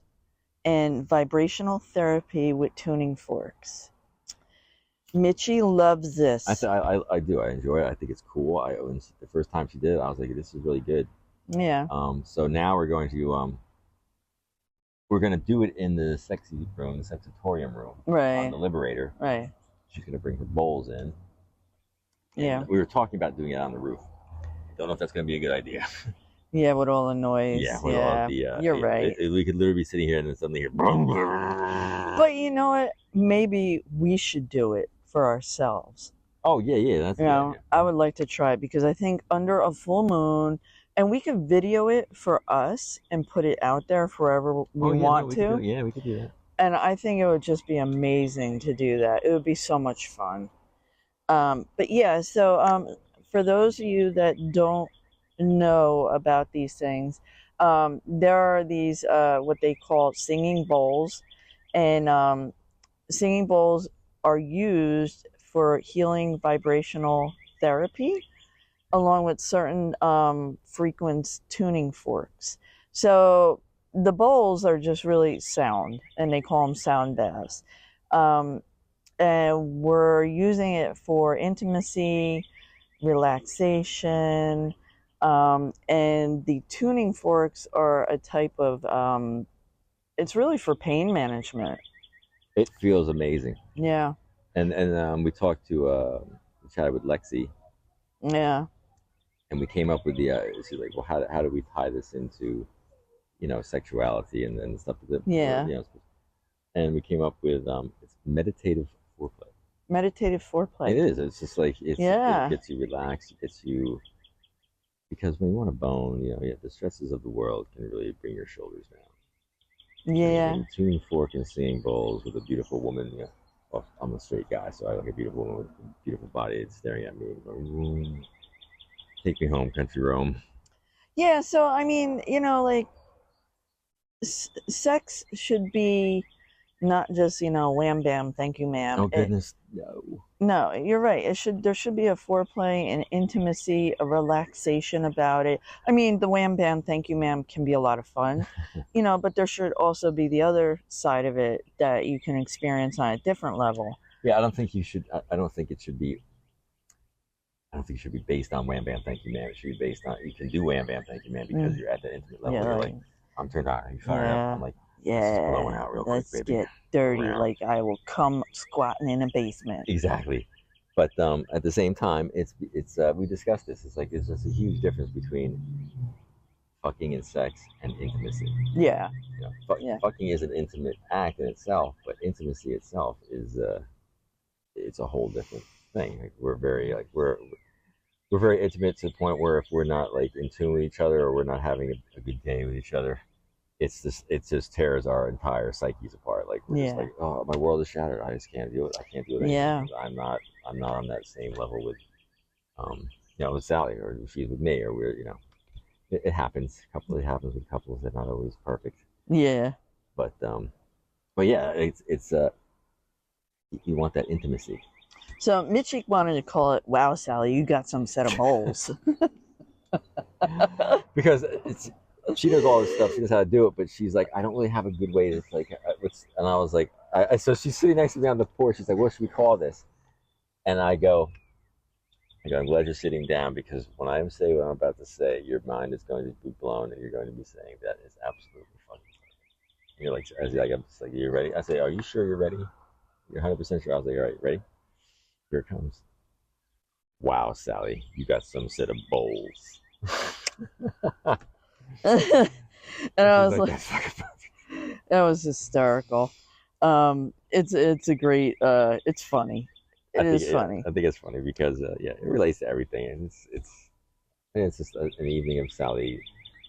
and vibrational therapy with tuning forks. Mitchie loves this. I do. I enjoy it. I think it's cool. The first time she did it, I was like, this is really good. Yeah. So now we're going to do it in the sexy room, the sexitorium room. Right. On the Liberator. Right. She's going to bring her bowls in. Yeah. We were talking about doing it on the roof. Don't know if that's going to be a good idea. Yeah, with all the noise. Yeah, with all of the... You're right. We could literally be sitting here and then suddenly hear... But you know what? Maybe we should do it for ourselves. Oh, yeah. That's you know, I would like to try it because I think under a full moon, and we could video it for us and put it out there forever we want to. Yeah, we could do that. And I think it would just be amazing to do that. It would be so much fun. But yeah, so for those of you that don't know about these things, there are these what they call singing bowls, and singing bowls are used for healing vibrational therapy along with certain frequency tuning forks. So the bowls are just really sound, and they call them sound baths. And we're using it for intimacy, relaxation, and the tuning forks are a type of, it's really for pain management. It feels amazing. Yeah. And we talked to, chatted with Lexi. Yeah. And we came up with she's like, well, how do we tie this into, sexuality and stuff that, and we came up with, it's meditative foreplay. Meditative foreplay. It is. It's just like, it gets you relaxed. It gets you, because when you want to bone, the stresses of the world can really bring your shoulders down. Yeah. And tuning fork and singing bowls with a beautiful woman, well, I'm a straight guy, so I like a beautiful woman with a beautiful body. It's staring at me. Going, take me home, country Rome. Yeah, so I mean, like sex should be not just, wham bam, thank you, ma'am. Oh goodness, no. No, you're right. There should be a foreplay and intimacy, a relaxation about it. I mean, the wham bam, thank you, ma'am can be a lot of fun, but there should also be the other side of it that you can experience on a different level. Yeah, I don't think it should be based on wham bam thank you ma'am. It should be based on, you can do wham bam thank you ma'am because you're at the intimate level. You're like, I'm turned on. Are you fired up? I'm like, this is blowing out real quick, baby. Let's get dirty. Like I will come squatting in a basement. Exactly. But at the same time, it's we discussed this. It's like there's just a huge difference between fucking and sex and intimacy. Yeah. Fucking is an intimate act in itself, but intimacy itself is it's a whole different thing. Like we're very intimate to the point where if we're not like in tune with each other or we're not having a good day with each other, it just tears our entire psyches apart. Like we're just like, oh, my world is shattered. I just can't do it. I can't do it anymore. Yeah. I'm not on that same level with with Sally, or she's with me, or we're it happens. It happens with couples. They're not always perfect. Yeah. But yeah, it's you want that intimacy. So Mitchie wanted to call it, wow, Sally, you got some set of bowls. Because she knows all this stuff. She knows how to do it, but she's like, I don't really have a good way to and I was like, so she's sitting next to me on the porch. She's like, what should we call this? And I go, I'm glad you're sitting down, because when I say what I'm about to say, your mind is going to be blown and you're going to be saying that is absolutely fucking funny. You're like, I'm just like, you ready? I say, are you sure you're ready? You're 100% sure? I was like, all right, ready? Here it comes. Wow, Sally, you got some set of bowls. And I was like, that was hysterical. It's a great. It's funny. It is funny. I think it's funny because yeah, it relates to everything, and it's just an evening of Sally.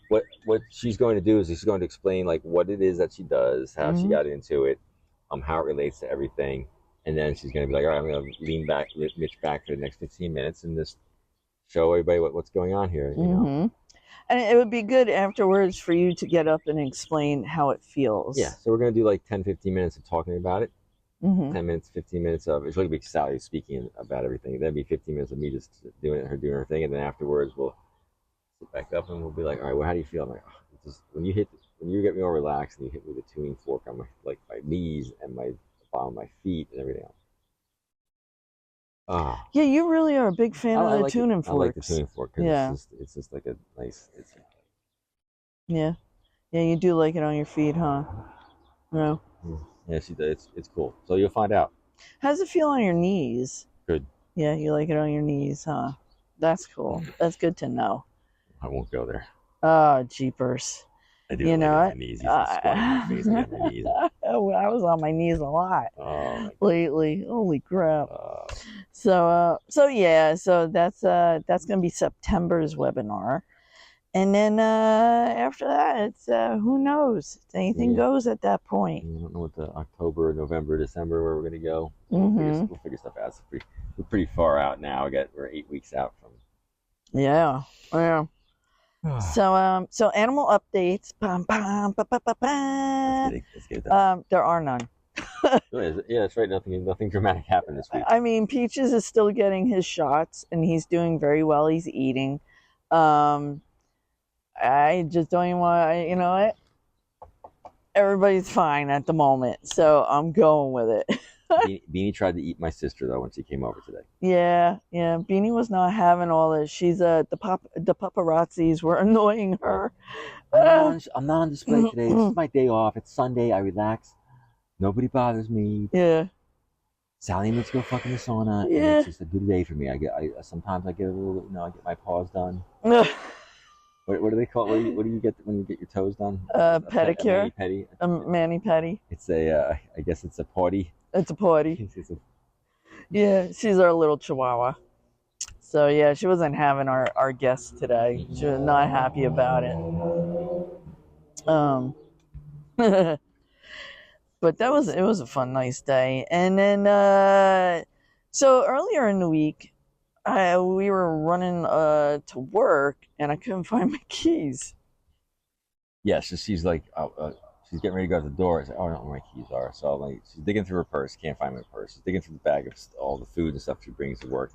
What she's going to do is she's going to explain like what it is that she does, how she got into it, how it relates to everything, and then she's going to be like, all right, I'm going to lean back, Mitch back for the next 15 minutes, and just show everybody what's going on here. You know? And it would be good afterwards for you to get up and explain how it feels. Yeah, so we're going to do like 10-15 minutes of talking about it. 10 minutes, 15 minutes of it's going to be Sally speaking about everything. Then be 15 minutes of me just doing her thing, and then afterwards we'll sit back up and we'll be like, all right, well, how do you feel? I'm like, oh, just when you get me all relaxed and you hit me with a tuning fork on my knees and my bottom of my feet and everything else. Yeah, you really are a big fan of the tuning forks. I like the tuning fork because it's just like a nice. Yeah, you do like it on your feet, huh? No. Yeah, she does. It's cool. So you'll find out. How's it feel on your knees? Good. Yeah, you like it on your knees, huh? That's cool. That's good to know. I won't go there. Oh, jeepers. I do. You know what? My knees. My knees. I was on my knees a lot lately. Holy crap! So yeah. So that's gonna be September's webinar, and then after that, it's who knows? Anything goes at that point. I don't know what the October, November, December where we're gonna go. We'll figure stuff out. We're pretty far out now. We're 8 weeks out from. Yeah. So animal updates. Let's get that. There are none. Yeah, that's right. Nothing dramatic happened this week. I mean, Peaches is still getting his shots, and he's doing very well. He's eating. I just don't even want. You know what? Everybody's fine at the moment, so I'm going with it. Beanie tried to eat my sister though when she came over today. Yeah. Beanie was not having all this. She's the paparazzis were annoying her. I'm not on display today. This is my day off. It's Sunday. I relax. Nobody bothers me. Yeah. Sally needs to go fucking the sauna. Yeah. And it's just a good day for me. Sometimes I get a little, I get my paws done. What do they call it? What do you get when you get your toes done? Pedicure. Mani-pedi. It's I guess it's a potty. It's a potty. Yeah, she's our little chihuahua. So yeah, she wasn't having our guest today. She was not happy about it. But it was a fun, nice day. And then so earlier in the week, we were running to work, and I couldn't find my keys. Yeah, so she's like, she's getting ready to go to the door. I said, oh, I don't know where my keys are. So I'm like, she's digging through her purse, can't find my purse. She's digging through the bag of all the food and stuff she brings to work.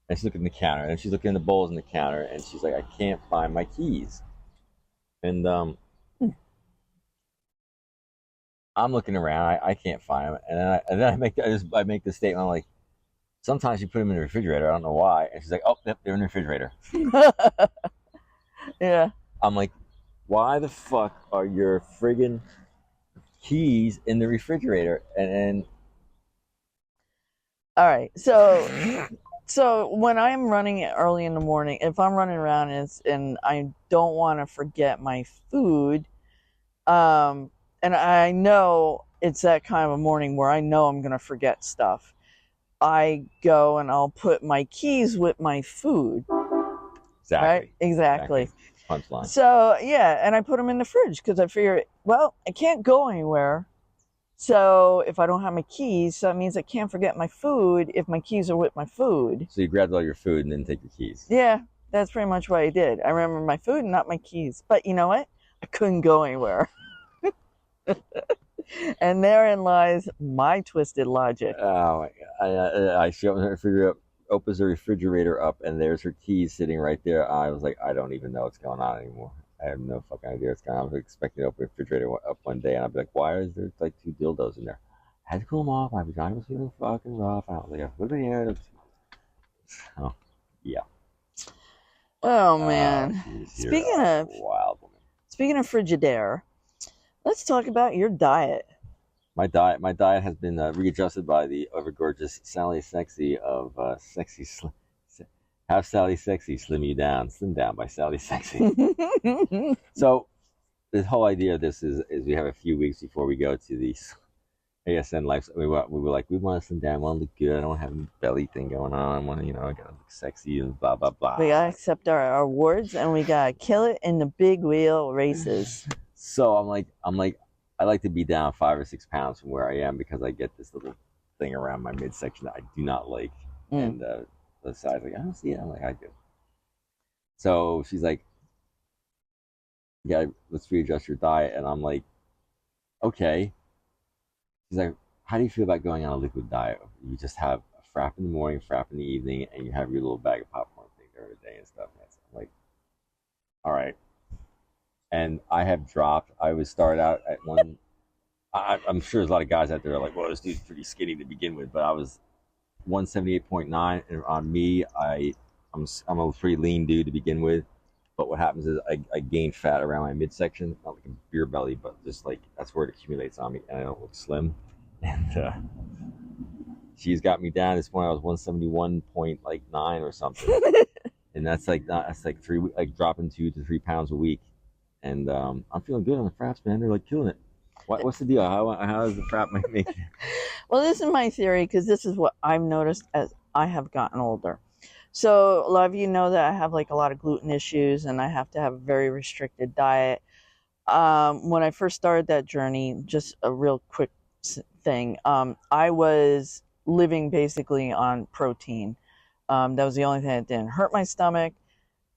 And she's looking at the counter, and she's looking at the bowls in the counter, and she's like, I can't find my keys. And I'm looking around, I can't find them, and then I make the statement, I'm like, sometimes you put them in the refrigerator, I don't know why. And she's like, oh, yep, they're in the refrigerator. Yeah. I'm like, why the fuck are your friggin' keys in the refrigerator? And all right, so when I'm running early in the morning, if I'm running around and I don't want to forget my food, and I know it's that kind of a morning where I know I'm gonna forget stuff, I go and I'll put my keys with my food. Exactly. Right? Exactly. Punchline. So yeah, and I put them in the fridge because I figure, well, I can't go anywhere. So if I don't have my keys, that means I can't forget my food if my keys are with my food. So you grabbed all your food and then take your keys. Yeah, that's pretty much what I did. I remember my food and not my keys. But you know what? I couldn't go anywhere. And therein lies my twisted logic. Oh my God. She opens the refrigerator up, and there's her keys sitting right there. I was like, I don't even know what's going on anymore. I have no fucking idea what's going on. I was expecting to open the refrigerator up one day, and I'd be like, why is there like 2 dildos in there? I had to cool them off. My vagina was feeling fucking rough. I was like, what are they here? Oh, yeah. Oh, man. Speaking of Frigidaire, let's talk about your diet. My diet has been readjusted by the ever gorgeous Sally Sexy of Sexy Have Sally Sexy slim you down. Slim down by Sally Sexy. So the whole idea of this is we have a few weeks before we go to these ASN lives. We were like, we want to slim down. I want to look good. I don't have a belly thing going on. I want to, I got to look sexy and blah, blah, blah. We got to accept our awards and we got to kill it in the big wheel races. So I'm like, I like to be down 5 or 6 pounds from where I am because I get this little thing around my midsection that I do not like. And the side's like, I don't see it. I'm like, I do. So she's like, yeah, let's readjust your diet. And I'm like, okay. She's like, how do you feel about going on a liquid diet? You just have a frap in the morning, a frap in the evening, and you have your little bag of popcorn thing during the day and stuff. And I'm like, all right. And I have dropped. I would start out at one. I'm sure there's a lot of guys out there are like, well, this dude's pretty skinny to begin with, but I was 178.9, and on me, I'm a pretty lean dude to begin with. But what happens is I gain fat around my midsection, not like a beer belly, but just like that's where it accumulates on me, and I don't look slim. And she's got me down. At this point, I was 171.9 or something, and that's like dropping 2 to 3 pounds a week. And I'm feeling good on the fraps, man. They're like killing it. What's the deal? How does the frap make it? Well, this is my theory because this is what I've noticed as I have gotten older. So a lot of you know that I have like a lot of gluten issues and I have to have a very restricted diet. When I first started that journey, just a real quick thing, I was living basically on protein. That was the only thing that didn't hurt my stomach.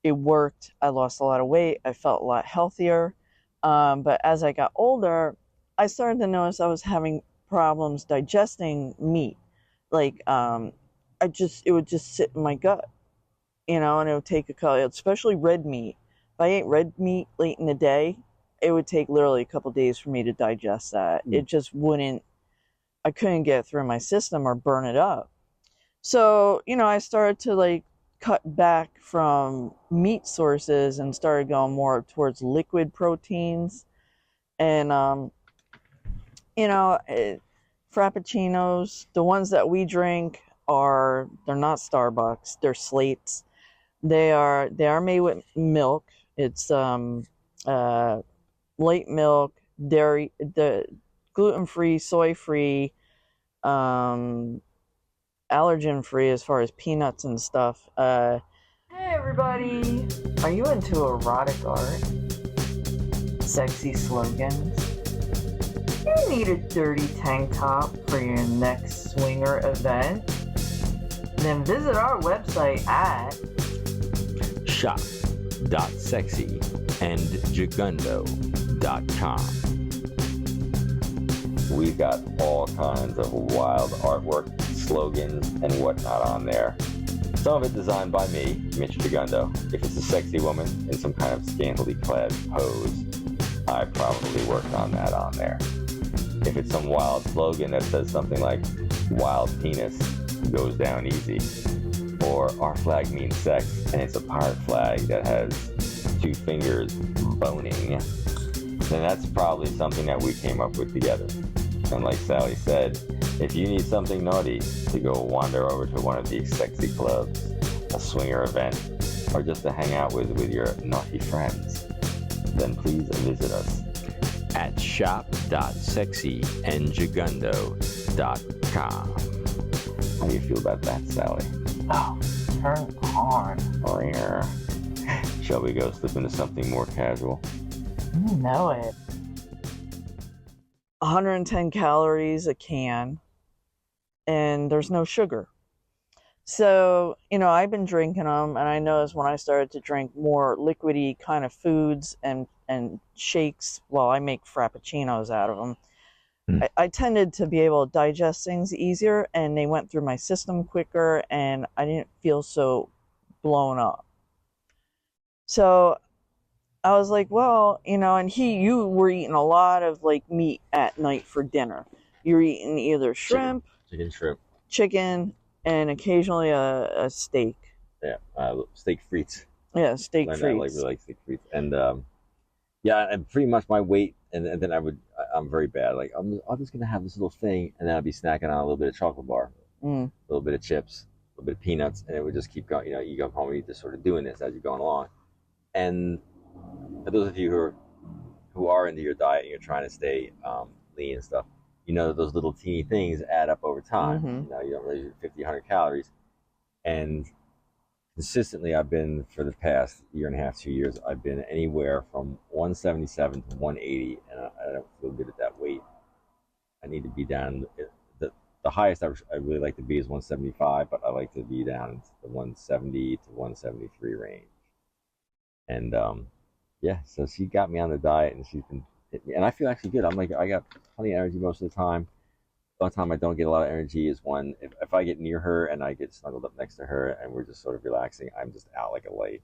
It worked. I lost a lot of weight. I felt a lot healthier. But as I got older, I started to notice I was having problems digesting meat. Like, it would just sit in my gut, and it would take a couple, especially red meat. If I ate red meat late in the day, it would take literally a couple days for me to digest that. It just I couldn't get it through my system or burn it up. So, I started to cut back from meat sources and started going more towards liquid proteins. And, Frappuccinos, the ones that we drink, they're not Starbucks, they're Slates. They are made with milk. It's light milk, dairy, the gluten-free, soy-free, allergen-free as far as peanuts and stuff. Hey everybody, are you into erotic art? Sexy slogans? You need a dirty tank top for your next swinger event? Then visit our website at shop.sexyandjugundo.com. We've got all kinds of wild artwork, slogans, and whatnot on there. Some of it designed by me, Mitch Jugundo. If it's a sexy woman in some kind of scantily clad pose, I probably worked on that on there. If it's some wild slogan that says something like, wild penis goes down easy, or our flag means sex, and it's a pirate flag that has 2 fingers boning, then that's probably something that we came up with together. And like Sally said, if you need something naughty to go wander over to one of these sexy clubs, a swinger event, or just to hang out with your naughty friends, then please visit us at shop.sexyandjugundo.com. How do you feel about that, Sally? Oh, turn on. Shall we go slip into something more casual? You know it. 110 calories a can, and there's no sugar. So, I've been drinking them, and I noticed when I started to drink more liquidy kind of foods and shakes, well, I make frappuccinos out of them. I tended to be able to digest things easier, and they went through my system quicker, and I didn't feel so blown up. So I was like, well, and you were eating a lot of meat at night for dinner. You were eating either shrimp, chicken, and occasionally a steak. Yeah, steak frites. Yeah, steak frites. I really like steak frites. And and pretty much my weight, and then I'm very bad. I'm just gonna have this little thing, and then I'll be snacking on a little bit of chocolate bar, a little bit of chips, little bit of peanuts, and it would just keep going. You know, you go home and you're just sort of doing this as you're going along. And for those of you who are into your diet and you're trying to stay lean and stuff, you know those little teeny things add up over time. You know, you don't really do 50, 100 calories. And consistently, I've been, for the past year and a half, 2 years, I've been anywhere from 177 to 180, and I don't feel good at that weight. I need to be down. The highest I really like to be is 175, but I like to be down into the 170 to 173 range. And yeah, so she got me on the diet, and she's been hitting me, and I feel actually good. I'm like, I got plenty of energy most of the time. The only time I don't get a lot of energy is when if I get near her and I get snuggled up next to her and we're just sort of relaxing, I'm just out like a light.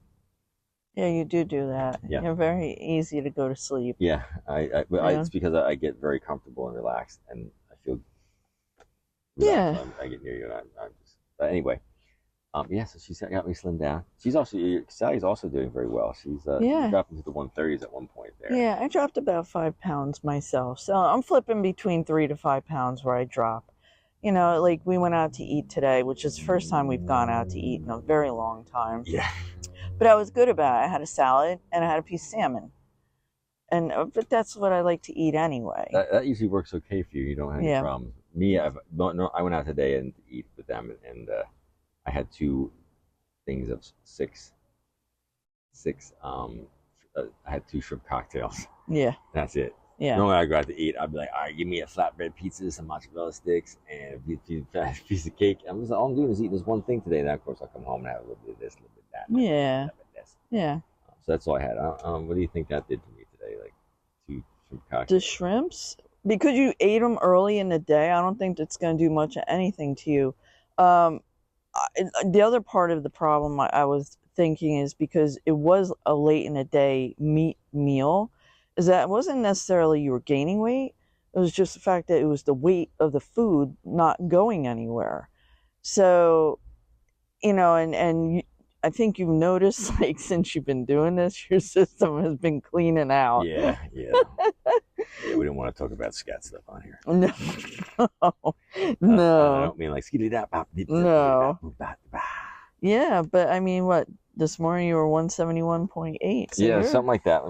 Yeah, you do that. Yeah. You're very easy to go to sleep. Yeah, it's because I get very comfortable and relaxed, and I feel relaxed when I get near you, and I'm just. But anyway, yeah. So she got me slimmed down. Sally's also doing very well. She's dropped into the 130s at one point there. Yeah, I dropped about 5 pounds myself, so I'm flipping between 3 to 5 pounds where I drop. You know, like we went out to eat today, which is the first time we've gone out to eat in a very long time. Yeah. But I was good about it. I had a salad and I had a piece of salmon. But that's what I like to eat anyway. That usually works okay for you. You don't have any problems. Me, I went out today and eat with them, and I had 2 things of six. I had 2 shrimp cocktails. Yeah. That's it. Yeah. Normally I go out to eat, I'd be like, all right, give me a flatbread pizza, some mozzarella sticks, and a piece of cake. I'm just all I'm doing is eating this one thing today. And then of course I'll come home and have a little bit of this, a little bit of that. Yeah. A little bit of this. Yeah. So that's all I had. What do you think that did to me today? Like 2 shrimp cocktails. The shrimps? Because you ate them early in the day, I don't think that's going to do much of anything to you. The other part of the problem I was thinking is because it was a late in the day meat meal, is that it wasn't necessarily you were gaining weight. It was just the fact that it was the weight of the food not going anywhere. So, you know, and I think you've noticed, like, since you've been doing this, your system has been cleaning out. Yeah. Yeah, we didn't want to talk about scat stuff on here. No. I don't mean like skitty that. No. Yeah, but I mean, what? This morning you were 171.8. So yeah, something like that.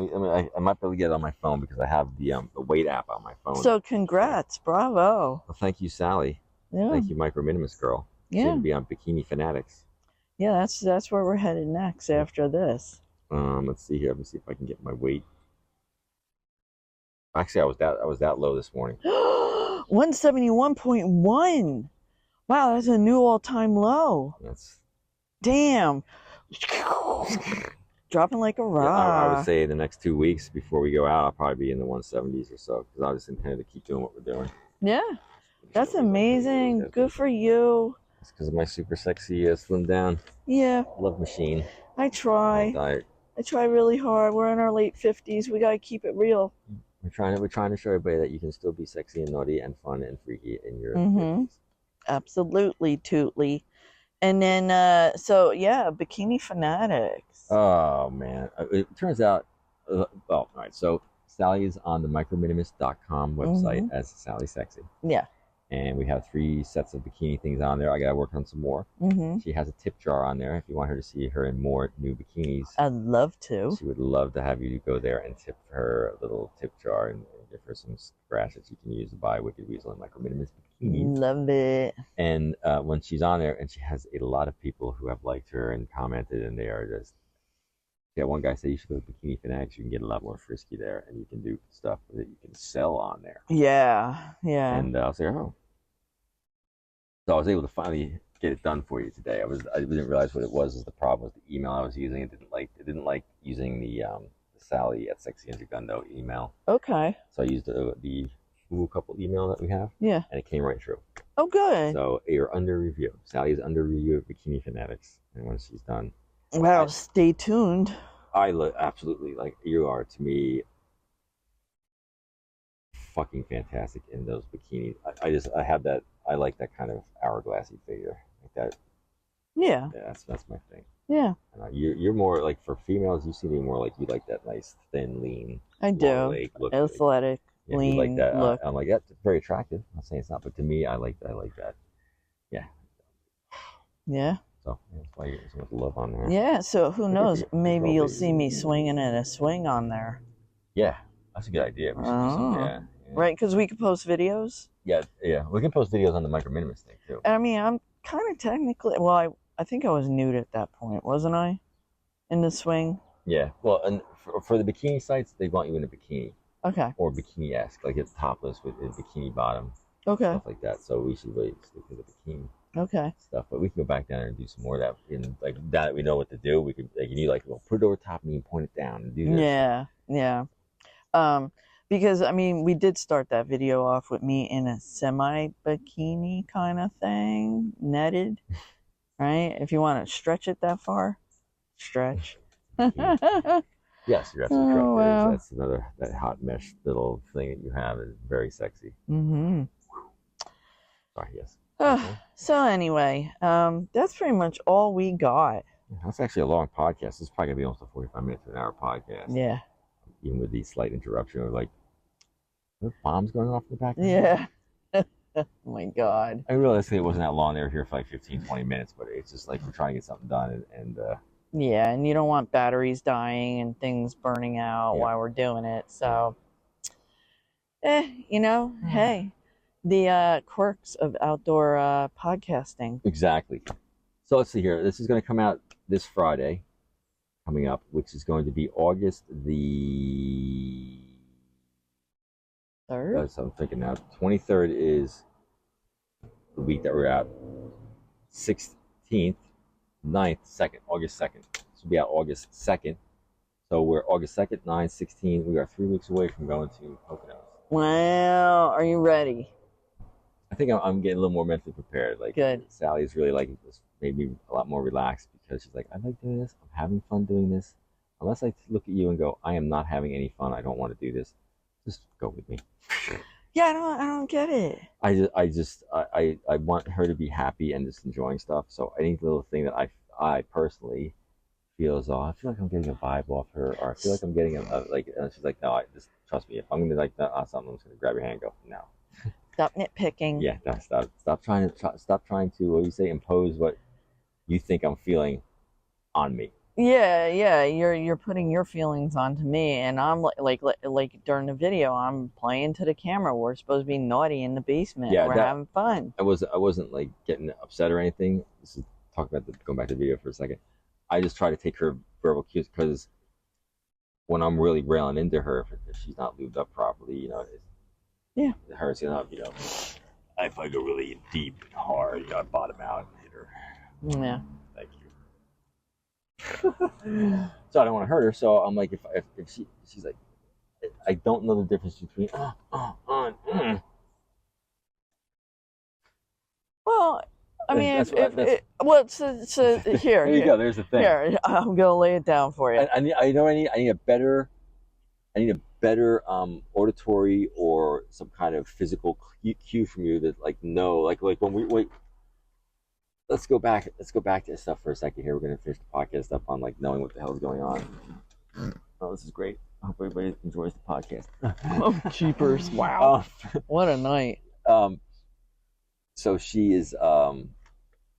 I might be able to get it on my phone because I have the weight app on my phone. So congrats, bravo. Well, thank you, Sally. Yeah. Thank you, Micro Minimus Girl. Yeah. Soon to be on Bikini Fanatics. Yeah, that's where we're headed next after this. Let's see here. Let me see if I can get my weight. Actually, I was that low this morning. 171.1. Wow, that's a new all-time low. Damn. Dropping like a rock. Yeah, I would say the next 2 weeks before we go out, I'll probably be in the 170s or so, because I just intend to keep doing what we're doing. Yeah, that's amazing. Good for you. It's because of my super sexy slim down. Yeah. Love machine. I try. Diet. I try really hard. We're in our late 50s. We gotta keep it real. We're trying to show everybody that you can still be sexy and naughty and fun and freaky in your 50s. Absolutely, Tootly. And then, so yeah, Bikini Fanatics. Oh man, it turns out. All right. So Sally is on the microminimus.com website as Sally Sexy. Yeah. And we have 3 sets of bikini things on there. I gotta work on some more. She has a tip jar on there if you want her to see her in more new bikinis. I'd love to. She would love to have you go there and tip her a little tip jar and give her some scratch that you can use to buy Wicked Weasel and Micro Minimus bikinis. Love it. And when she's on there, and she has a lot of people who have liked her and commented, and they are just. Yeah, one guy said you should go to Bikini Fanatics. You can get a lot more frisky there, and you can do stuff that you can sell on there. Yeah, yeah. And I was like, oh. So I was able to finally get it done for you today. I didn't realize what it was. Is the problem was the email I was using. It didn't like using the Sally at Sexy and Segundo email. Okay. So I used the Google couple email that we have. Yeah. And it came right through. Oh, good. So you're under review. Sally is under review at Bikini Fanatics, and when she's done. Wow, stay tuned. I look absolutely like you are to me. Fucking fantastic in those bikinis. I have that. I like that kind of hourglassy figure like that. Yeah. Yeah, that's my thing. Yeah. You're more like for females. You seem more like you like that nice thin, lean. I do. Look, athletic, lean. You like that. Look. I'm like that's very attractive. I'm not saying it's not, but to me, I like that. Yeah. Yeah. So that's why you get so much love on there. Yeah, so who knows? Maybe you'll see me swinging at a swing on there. Yeah, that's a good idea. We should do some, yeah. Right, because we could post videos. Yeah. We can post videos on the micro minimus thing too. I mean, I'm kind of technically, well, I think I was nude at that point, wasn't I? In the swing. Yeah. Well, and for the bikini sites, they want you in a bikini. Okay. Or bikini-esque, like it's topless with a bikini bottom. Okay. Stuff like that. So we should really stick to the bikini. Okay. Stuff, but we can go back down there and do some more of that. In like that, we know what to do. We could like you like well, put it over top of me and point it down and do this. Yeah. Because I mean, we did start that video off with me in a semi-bikini kind of thing, netted, right? If you want to stretch it that far, stretch. Yes, you're absolutely correct. Wow. That's another that hot mesh little thing that you have is very sexy. Mm-hmm. Sorry, yes. So anyway, that's pretty much all we got. That's actually a long podcast. This is probably gonna be almost a 45 minutes to an hour podcast. Yeah. Even with the slight interruption of like, are bombs going off in the back? Yeah. Oh my God. I realized it wasn't that long. They were here for like 15, 20 minutes, but it's just like we're trying to get something done and yeah, and you don't want batteries dying and things burning out while we're doing it. So, hey, the quirks of outdoor podcasting. Exactly. So let's see here. This is going to come out this Friday, coming up, which is going to be August the 3rd. So I'm thinking now. 23rd is the week that we're out. 16th, 9th, 2nd, August 2nd. This will be out August 2nd. So we're August 2nd, 9, 16. We are 3 weeks away from going to Poconos. Wow. Are you ready? I think I'm getting a little more mentally prepared. Like, good. Sally's really like this, made me a lot more relaxed because she's like, I like doing this. I'm having fun doing this. Unless I look at you and go, I am not having any fun. I don't want to do this. Just go with me. Yeah, I don't get it. I want her to be happy and just enjoying stuff. So any little thing that I personally feel as though I feel like I'm getting a vibe off her, or I feel like I'm getting and she's like, no, just trust me. If I'm gonna like that something, I'm just gonna grab your hand and go, no. Stop nitpicking. Yeah, stop trying to what do you say, impose what you think I'm feeling on me. Yeah, you're putting your feelings onto me, and I'm like during the video, I'm playing to the camera. We're supposed to be naughty in the basement. Yeah, we're having fun. I wasn't like getting upset or anything. This is going back to the video for a second. I just try to take her verbal cues because when I'm really railing into her, if she's not lubed up properly, it hurts. If I go really deep and hard, I bottom out and hit her. Yeah. Thank you. So I don't want to hurt her. So I'm like, if she's like, I don't know the difference between Well, I mean, so here. There you go. There's the thing. Here, I'm gonna lay it down for you. I need a better auditory or some kind of physical cue from you that like when we wait. Let's go back to this stuff for a second here. We're gonna finish the podcast up on like knowing what the hell is going on. Oh, this is great. I hope everybody enjoys the podcast. Oh, jeepers! Wow, what a night. So she is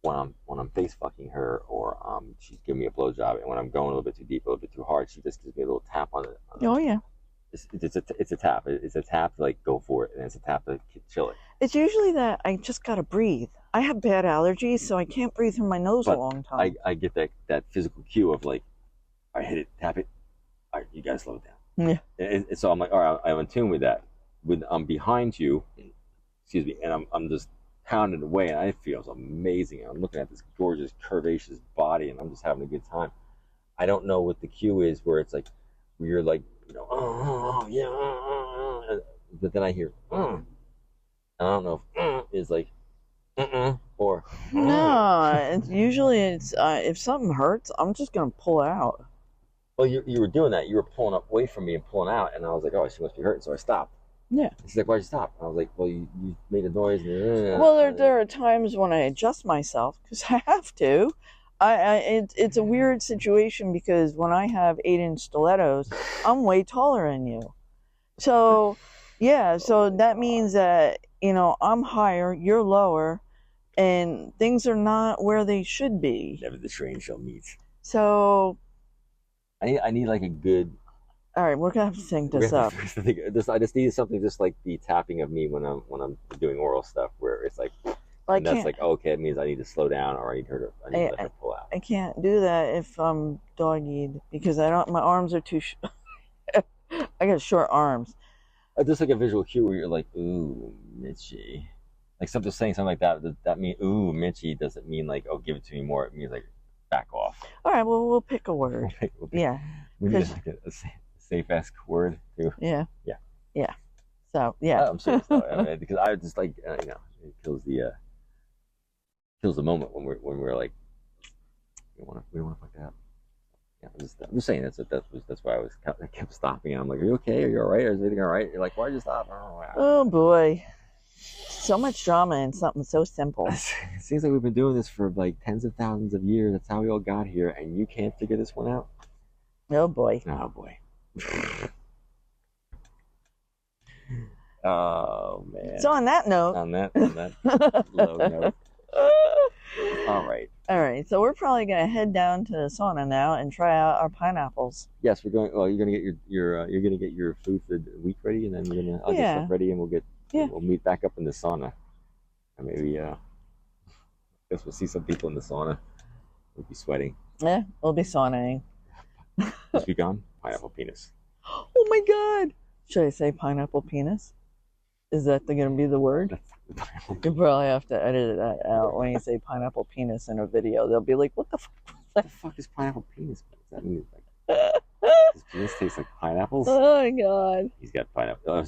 when I'm face fucking her or she's giving me a blowjob, and when I'm going a little bit too deep, a little bit too hard, she just gives me a little tap on it. Oh yeah. It's a tap. It's a tap to like go for it, and it's a tap to chill it. It's usually that I just gotta breathe. I have bad allergies, so I can't breathe through my nose a long time. I get that physical cue of like, all right, hit it, tap it. All right, you gotta slow it down. Yeah. And so I'm like, all right, I'm in tune with that. When I'm behind you, excuse me, and I'm just pounding away, and it feels amazing. I'm looking at this gorgeous, curvaceous body, and I'm just having a good time. I don't know what the cue is where it's like, where you're like, but then I hear, and I don't know if is like, or no. It's usually if something hurts, I'm just gonna pull out. Well, you were doing that. You were pulling up away from me and pulling out, and I was like, oh, she must be hurting, so I stopped. Yeah. She's like, why'd you stop? And I was like, well, you made a noise. Well, there are times when I adjust myself because I have to. It's a weird situation because when I have 8-inch stilettos, I'm way taller than you. So, yeah, so that means that, I'm higher, you're lower, and things are not where they should be. Never the train shall meet. So I need like a good. All right, we're gonna have to sync this up. I just need something just like the tapping of me when I'm doing oral stuff, where it's like, and that's like, oh, okay, it means I need to slow down, or I need her to let her pull out. I can't do that if I'm dog-eared because I don't. My arms are too. I got short arms. Just like a visual cue where you're like, ooh, Mitchy, like something saying something like that. Does that mean ooh, Mitchy? Doesn't mean like, oh, give it to me more. It means like, back off. All right, well, we'll pick a word. We'll pick, yeah. We need like a safe-esque word too. Yeah. Yeah. Yeah. So yeah. I'm serious though, because I just like it kills the moment when we're like, we want to fuck that up. Yeah, I'm just saying that's why I kept stopping. I'm like, are you okay? Are you all right? Is everything all right? You're like, why'd you stop? Oh boy, so much drama in something so simple. It seems like we've been doing this for like tens of thousands of years. That's how we all got here, and you can't figure this one out. Oh boy. Oh boy. Oh man. So on that note. On that low note. All right. So we're probably gonna head down to the sauna now and try out our pineapples. Yes, we're going. Well, you're gonna get you're gonna get your food for the week ready, and then I'll get stuff ready, and we'll meet back up in the sauna, and maybe I guess we'll see some people in the sauna. We'll be sweating. Yeah, we'll be saunaing. This week on pineapple penis. Oh my God! Should I say pineapple penis? Is that gonna be the word? You probably have to edit that out when you say pineapple penis in a video. They'll be like, "What the fuck? What the fuck is pineapple penis? What does that mean? His penis tastes like pineapples." Oh my God! He's got pineapple.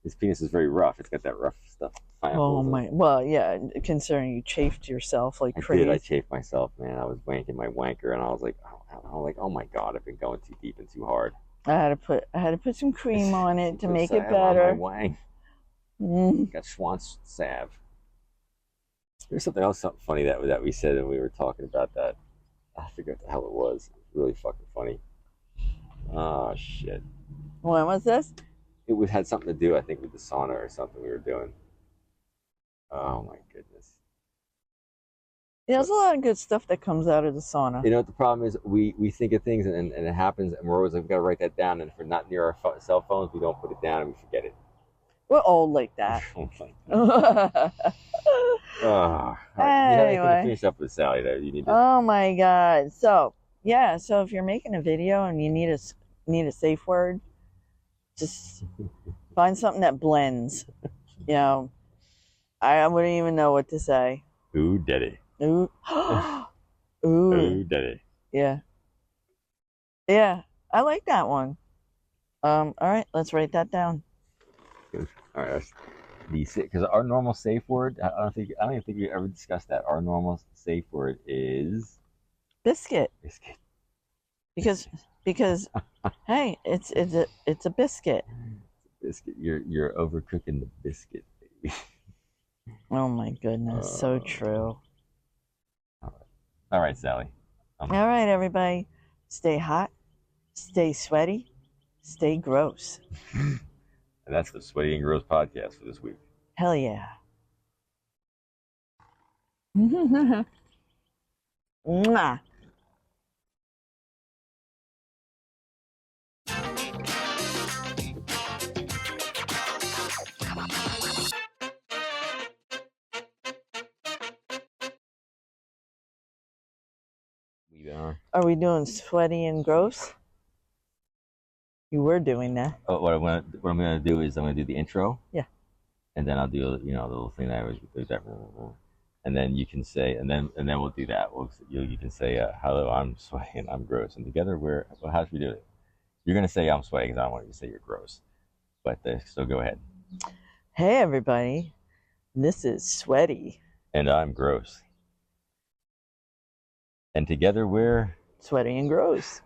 His penis is very rough. It's got that rough stuff. Oh my! Well, yeah. Considering you chafed yourself like crazy. I chafed myself, man. I was wanking my wanker, and I was like, oh my God, I've been going too deep and too hard. I had to put some cream on it to make it better. My wang. Got Schwann's salve. There's something else funny that we said, and we were talking about that. I forget what the hell it was. It was really fucking funny. Oh shit. When was this? It had something to do, I think, with the sauna or something we were doing. Oh my goodness. Yeah, there's a lot of good stuff that comes out of the sauna. You know what the problem is? We think of things and it happens, and we're always like, we've got to write that down. And if we're not near our cell phones, we don't put it down and we forget it. We're old like that. Anyway, finish up with Sally there. You need to... Oh my God! So yeah, so if you're making a video and you need a safe word, just find something that blends. You know, I wouldn't even know what to say. Ooh, daddy. Ooh. Ooh. Ooh, daddy. Yeah. Yeah, I like that one. All right, let's write that down. Good. All right, because our normal safe word, I don't even think we ever discussed that. Our normal safe word is biscuit. Biscuit. Because hey, it's a biscuit. Biscuit. You're overcooking the biscuit, baby. Oh my goodness, so true. All right, Sally. All right, everybody, stay hot, stay sweaty, stay gross. And that's the Sweaty and Gross podcast for this week. Hell yeah. Mwah. We are. Are we doing sweaty and gross? You were doing that. Oh, what I'm gonna do is I'm gonna do the intro. Yeah. And then I'll do the little thing that I always do that. And then you can say, and then we'll do that. You can say, hello, I'm sweaty and I'm gross. And together how should we do it? You're gonna say I'm sweaty because I don't want you to say you're gross. But so go ahead. Hey everybody, this is Sweaty. And I'm gross. And together we're Sweaty and Gross.